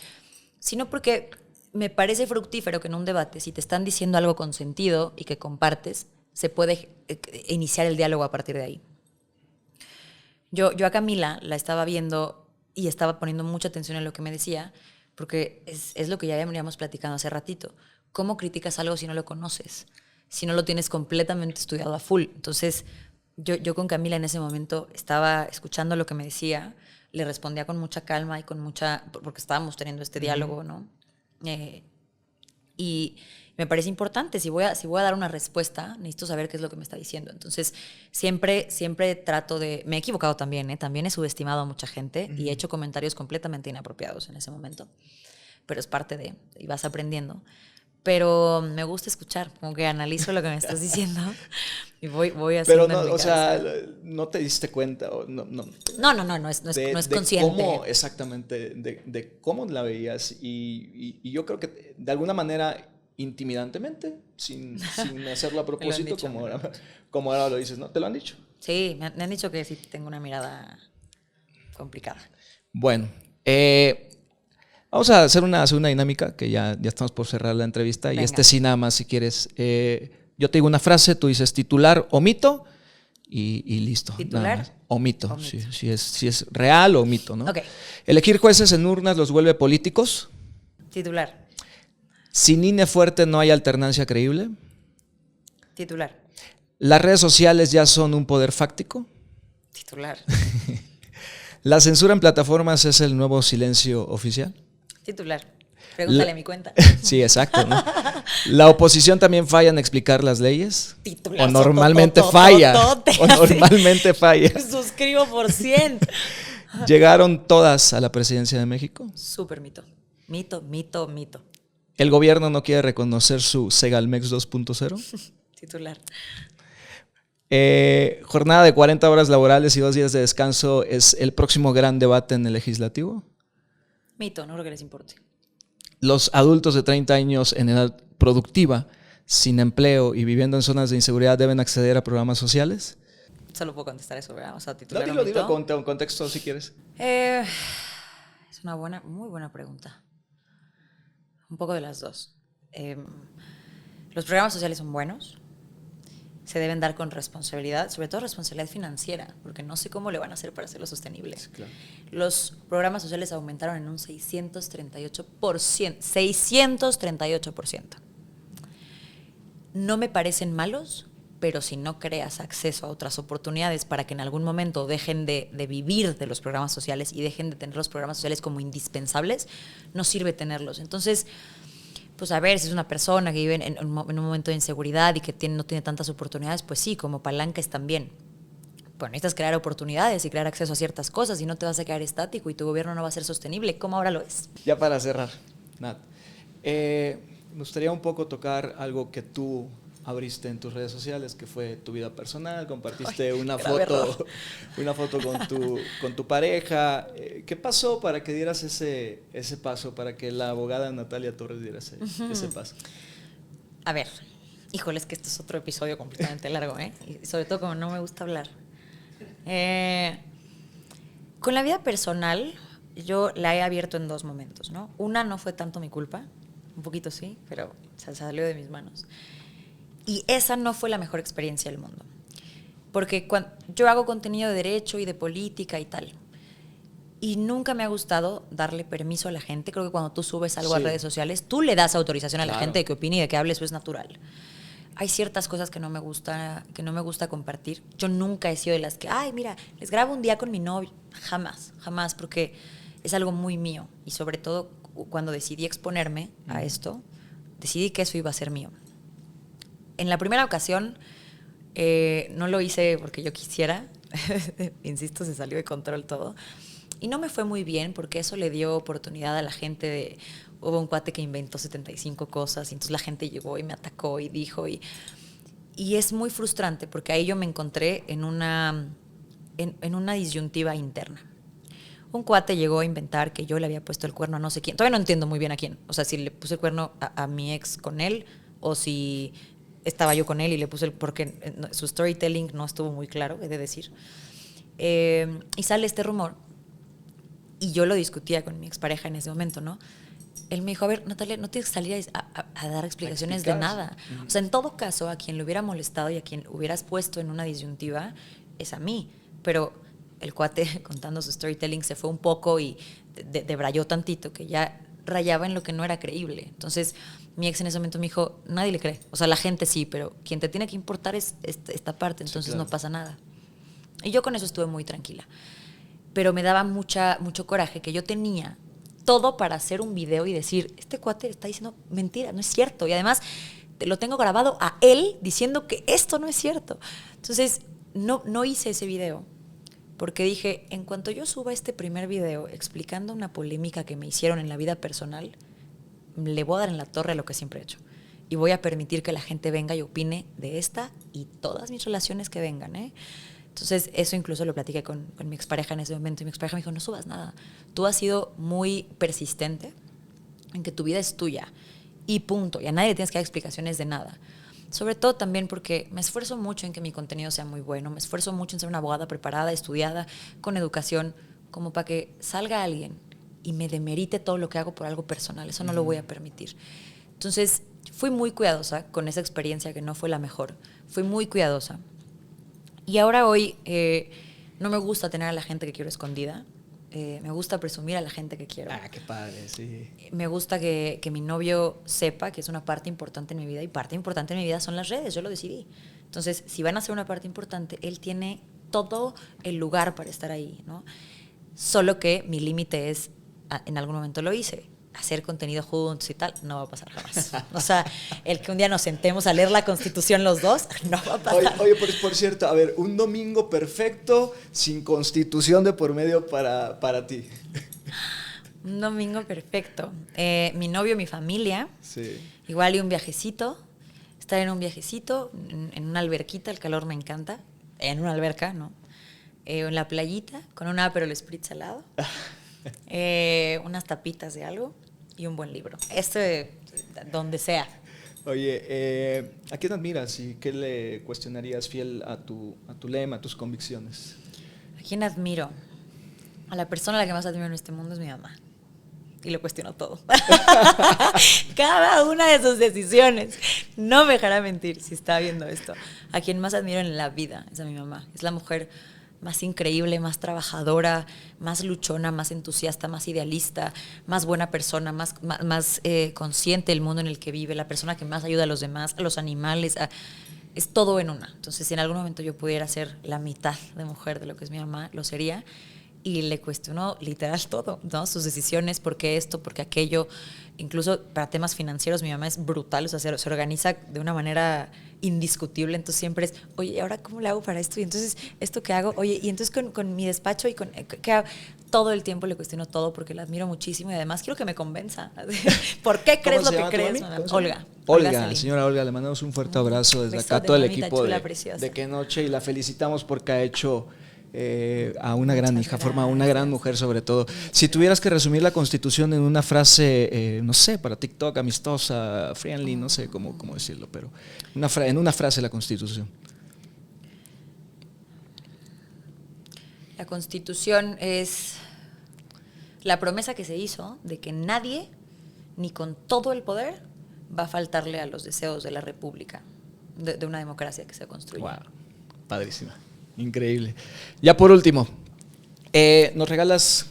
sino porque me parece fructífero que en un debate, si te están diciendo algo con sentido y que compartes, se puede iniciar el diálogo a partir de ahí. Yo a Camila la estaba viendo y estaba poniendo mucha atención en lo que me decía, porque es lo que ya veníamos platicando hace ratito. ¿Cómo criticas algo si no lo conoces? Si no lo tienes completamente estudiado a full. Entonces, yo con Camila en ese momento estaba escuchando lo que me decía, le respondía con mucha calma y con mucha... porque estábamos teniendo este diálogo, ¿no? Y me parece importante, si voy a dar una respuesta, necesito saber qué es lo que me está diciendo. Entonces, siempre trato de... Me he equivocado también, ¿eh? También he subestimado a mucha gente y he hecho comentarios completamente inapropiados en ese momento. Pero es parte de... y vas aprendiendo. Pero me gusta escuchar, como que analizo lo que me estás diciendo y voy haciendo. Pero no, en mi o sea, cabeza. no te diste cuenta. No es de consciente. Cómo, exactamente, de cómo la veías. Y yo creo que de alguna manera, intimidantemente, sin hacerlo a propósito, dicho, como ahora lo dices, ¿no? ¿Te lo han dicho? Sí, me han dicho que sí tengo una mirada complicada. Bueno, vamos a hacer una segunda dinámica, que ya estamos por cerrar la entrevista. Venga. Y sí, nada más, si quieres. Yo te digo una frase, tú dices titular o mito, y listo. ¿Titular? O mito. Si es real o mito, ¿no? Ok. Elegir jueces en urnas los vuelve políticos. Titular. Sin INE fuerte no hay alternancia creíble. Titular. Las redes sociales ya son un poder fáctico. Titular. La censura en plataformas es el nuevo silencio oficial. Titular. Pregúntale a mi cuenta. Sí, exacto, ¿no? La oposición también falla en explicar las leyes. Titular. O normalmente falla. O normalmente falla. Suscribo por 100. Llegaron todas a la presidencia de México. Súper mito. Mito, mito, mito. El gobierno no quiere reconocer su Segalmex 2.0. Titular. Jornada de 40 horas laborales y 2 días de descanso es el próximo gran debate en el legislativo. Mito, no creo que les importe. Los adultos de 30 años en edad productiva, sin empleo y viviendo en zonas de inseguridad deben acceder a programas sociales. Solo puedo contestar eso, ¿verdad? O sea, titular No, o mito. dilo con contexto si quieres. Es una muy buena pregunta. Un poco de las dos. Los programas sociales son buenos. Se deben dar con responsabilidad, sobre todo responsabilidad financiera, porque no sé cómo le van a hacer para hacerlo sostenible. Sí, claro. Los programas sociales aumentaron en un 638%. 638%. No me parecen malos, pero si no creas acceso a otras oportunidades para que en algún momento dejen de vivir de los programas sociales y dejen de tener los programas sociales como indispensables, no sirve tenerlos. Entonces, pues a ver, si es una persona que vive en un momento de inseguridad y que no tiene tantas oportunidades, pues sí, como palanca están bien. Pues necesitas crear oportunidades y crear acceso a ciertas cosas y no te vas a quedar estático y tu gobierno no va a ser sostenible, como ahora lo es. Ya para cerrar, Nat, me gustaría un poco tocar algo que tú abriste en tus redes sociales, que fue tu vida personal, compartiste una foto con tu pareja. ¿Qué pasó para que dieras ese paso, para que la abogada Natalia Torres diera ese paso? A ver, híjole, es que este es otro episodio completamente largo, ¿eh? Y sobre todo como no me gusta hablar. Con la vida personal, yo la he abierto en 2 momentos, ¿no? Una no fue tanto mi culpa, un poquito sí, pero se salió de mis manos. Y esa no fue la mejor experiencia del mundo. Porque yo hago contenido de derecho y de política y tal. Y nunca me ha gustado darle permiso a la gente. Creo que cuando tú subes algo a redes sociales, tú le das autorización a la gente de que opine y de que hable, eso es natural. Hay ciertas cosas que no me gusta compartir. Yo nunca he sido de las que, ay, mira, les grabo un día con mi novio. Jamás, jamás, porque es algo muy mío. Y sobre todo, cuando decidí exponerme a esto, decidí que eso iba a ser mío. En la primera ocasión, no lo hice porque yo quisiera. Insisto, se salió de control todo. Y no me fue muy bien porque eso le dio oportunidad a la gente hubo un cuate que inventó 75 cosas y entonces la gente llegó y me atacó y dijo. Y es muy frustrante porque ahí yo me encontré en una disyuntiva interna. Un cuate llegó a inventar que yo le había puesto el cuerno a no sé quién. Todavía no entiendo muy bien a quién. O sea, si le puse el cuerno a mi ex con él o si estaba yo con él y le puse porque su storytelling no estuvo muy claro, he de decir. Y sale este rumor y yo lo discutía con mi expareja en ese momento, ¿no? Él me dijo, a ver, Natalia, no tienes que salir a dar explicaciones de nada. O sea, en todo caso, a quien le hubiera molestado y a quien hubieras puesto en una disyuntiva es a mí. Pero el cuate, contando su storytelling, se fue un poco y debrayó tantito, que ya rayaba en lo que no era creíble. Entonces, mi ex en ese momento me dijo, nadie le cree. O sea, la gente sí, pero quien te tiene que importar es esta parte, entonces sí, claro, no pasa nada. Y yo con eso estuve muy tranquila. Pero me daba mucho coraje que yo tenía todo para hacer un video y decir, este cuate está diciendo mentira, no es cierto. Y además lo tengo grabado a él diciendo que esto no es cierto. Entonces no hice ese video porque dije, en cuanto yo suba este primer video explicando una polémica que me hicieron en la vida personal, le voy a dar en la torre a lo que siempre he hecho. Y voy a permitir que la gente venga y opine de esta y todas mis relaciones que vengan, ¿eh? Entonces, eso incluso lo platiqué con mi expareja en ese momento. Y mi expareja me dijo, no subas nada. Tú has sido muy persistente en que tu vida es tuya. Y punto. Y a nadie le tienes que dar explicaciones de nada. Sobre todo también porque me esfuerzo mucho en que mi contenido sea muy bueno. Me esfuerzo mucho en ser una abogada preparada, estudiada, con educación, como para que salga alguien y me demerite todo lo que hago por algo personal. Eso no lo voy a permitir. Entonces, fui muy cuidadosa con esa experiencia que no fue la mejor. Fui muy cuidadosa. Y ahora hoy no me gusta tener a la gente que quiero escondida. Me gusta presumir a la gente que quiero. Ah, qué padre, sí. Me gusta que mi novio sepa que es una parte importante en mi vida, y parte importante en mi vida son las redes, yo lo decidí. Entonces, si van a ser una parte importante, él tiene todo el lugar para estar ahí, ¿no? Solo que mi límite es, en algún momento lo hice, hacer contenido juntos y tal, no va a pasar jamás. O sea, el que un día nos sentemos a leer la Constitución los dos, no va a pasar. Oye, por cierto, a ver, un domingo perfecto sin Constitución de por medio para ti. Un domingo perfecto. Mi novio, mi familia, Sí. igual y un viajecito, estar en un viajecito, en una alberquita, el calor me encanta, en una alberca, ¿no? En la playita, con un Aperol Spritz al lado, unas tapitas de algo y un buen libro. Donde sea. Oye, ¿a quién admiras y qué le cuestionarías fiel a tu lema, a tus convicciones? ¿A quién admiro? A la persona a la que más admiro en este mundo es mi mamá. Y lo cuestiono todo. Cada una de sus decisiones. No me dejará mentir si está viendo esto. A quien más admiro en la vida es a mi mamá. Es la mujer más increíble, más trabajadora, más luchona, más entusiasta, más idealista, más buena persona, más consciente del mundo en el que vive, la persona que más ayuda a los demás, a los animales. Es todo en una. Entonces, si en algún momento yo pudiera ser la mitad de mujer de lo que es mi mamá, lo sería. Y le cuestionó literal todo, ¿no? Sus decisiones, por qué esto, por qué aquello. Incluso para temas financieros, mi mamá es brutal, o sea, se organiza de una manera indiscutible. Entonces siempre es, oye, ¿y ahora cómo le hago para esto? Y entonces, ¿esto qué hago? Oye, y entonces con mi despacho y ¿qué hago? Todo el tiempo le cuestiono todo porque la admiro muchísimo y además quiero que me convenza. ¿Por qué crees lo que crees? Olga. Olga, señora Olga, le mandamos un fuerte abrazo desde acá a todo el equipo de Qué Noche y la felicitamos porque ha hecho a una gran hija, forma una gran mujer sobre todo. Si tuvieras que resumir la Constitución en una frase, no sé, para TikTok, amistosa, friendly, no sé cómo decirlo, pero en una frase la Constitución. La Constitución es la promesa que se hizo de que nadie, ni con todo el poder, va a faltarle a los deseos de la República, de una democracia que se construye. Wow, padrísima. Increíble. Ya por último, ¿nos regalas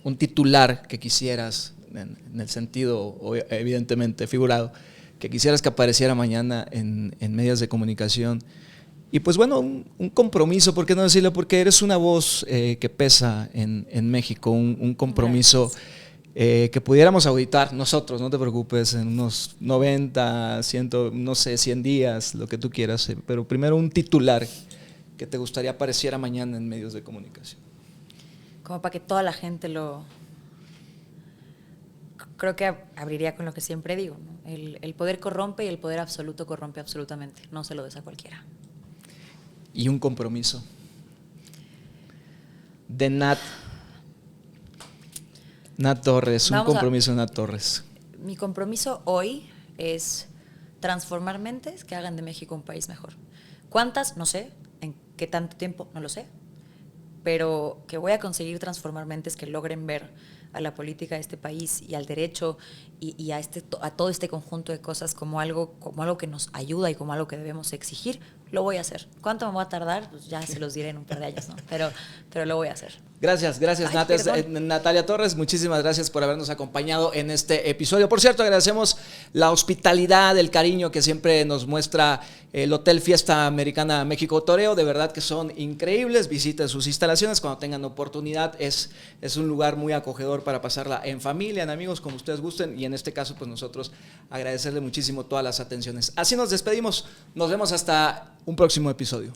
un titular que quisieras, en el sentido evidentemente figurado, que quisieras que apareciera mañana en medios de comunicación? Y pues bueno, un compromiso, ¿por qué no decirlo? Porque eres una voz que pesa en México, un compromiso que pudiéramos auditar nosotros, no te preocupes, en unos 90, 100, no sé, 100 días, lo que tú quieras, pero primero un titular que te gustaría apareciera mañana en medios de comunicación. Como para que toda la gente lo... Creo que abriría con lo que siempre digo, ¿no? El poder corrompe y el poder absoluto corrompe absolutamente, no se lo des a cualquiera. Y un compromiso de Nat Torres, un compromiso de Nat Torres. Mi compromiso hoy es transformar mentes que hagan de México un país mejor. ¿Cuántas? No sé. ¿En qué tanto tiempo? No lo sé. Pero que voy a conseguir transformar mentes que logren ver a la política de este país y al derecho y a todo este conjunto de cosas como algo que nos ayuda y como algo que debemos exigir, lo voy a hacer. ¿Cuánto me voy a tardar? Pues ya se los diré en un par de años, ¿no? Pero lo voy a hacer. Gracias, Natalia Torres, muchísimas gracias por habernos acompañado en este episodio. Por cierto, agradecemos la hospitalidad, el cariño que siempre nos muestra el Hotel Fiesta Americana México Toreo. De verdad que son increíbles. Visiten sus instalaciones cuando tengan oportunidad. Es un lugar muy acogedor para pasarla en familia, en amigos, como ustedes gusten. Y en este caso, pues nosotros agradecerle muchísimo todas las atenciones. Así nos despedimos. Nos vemos hasta un próximo episodio.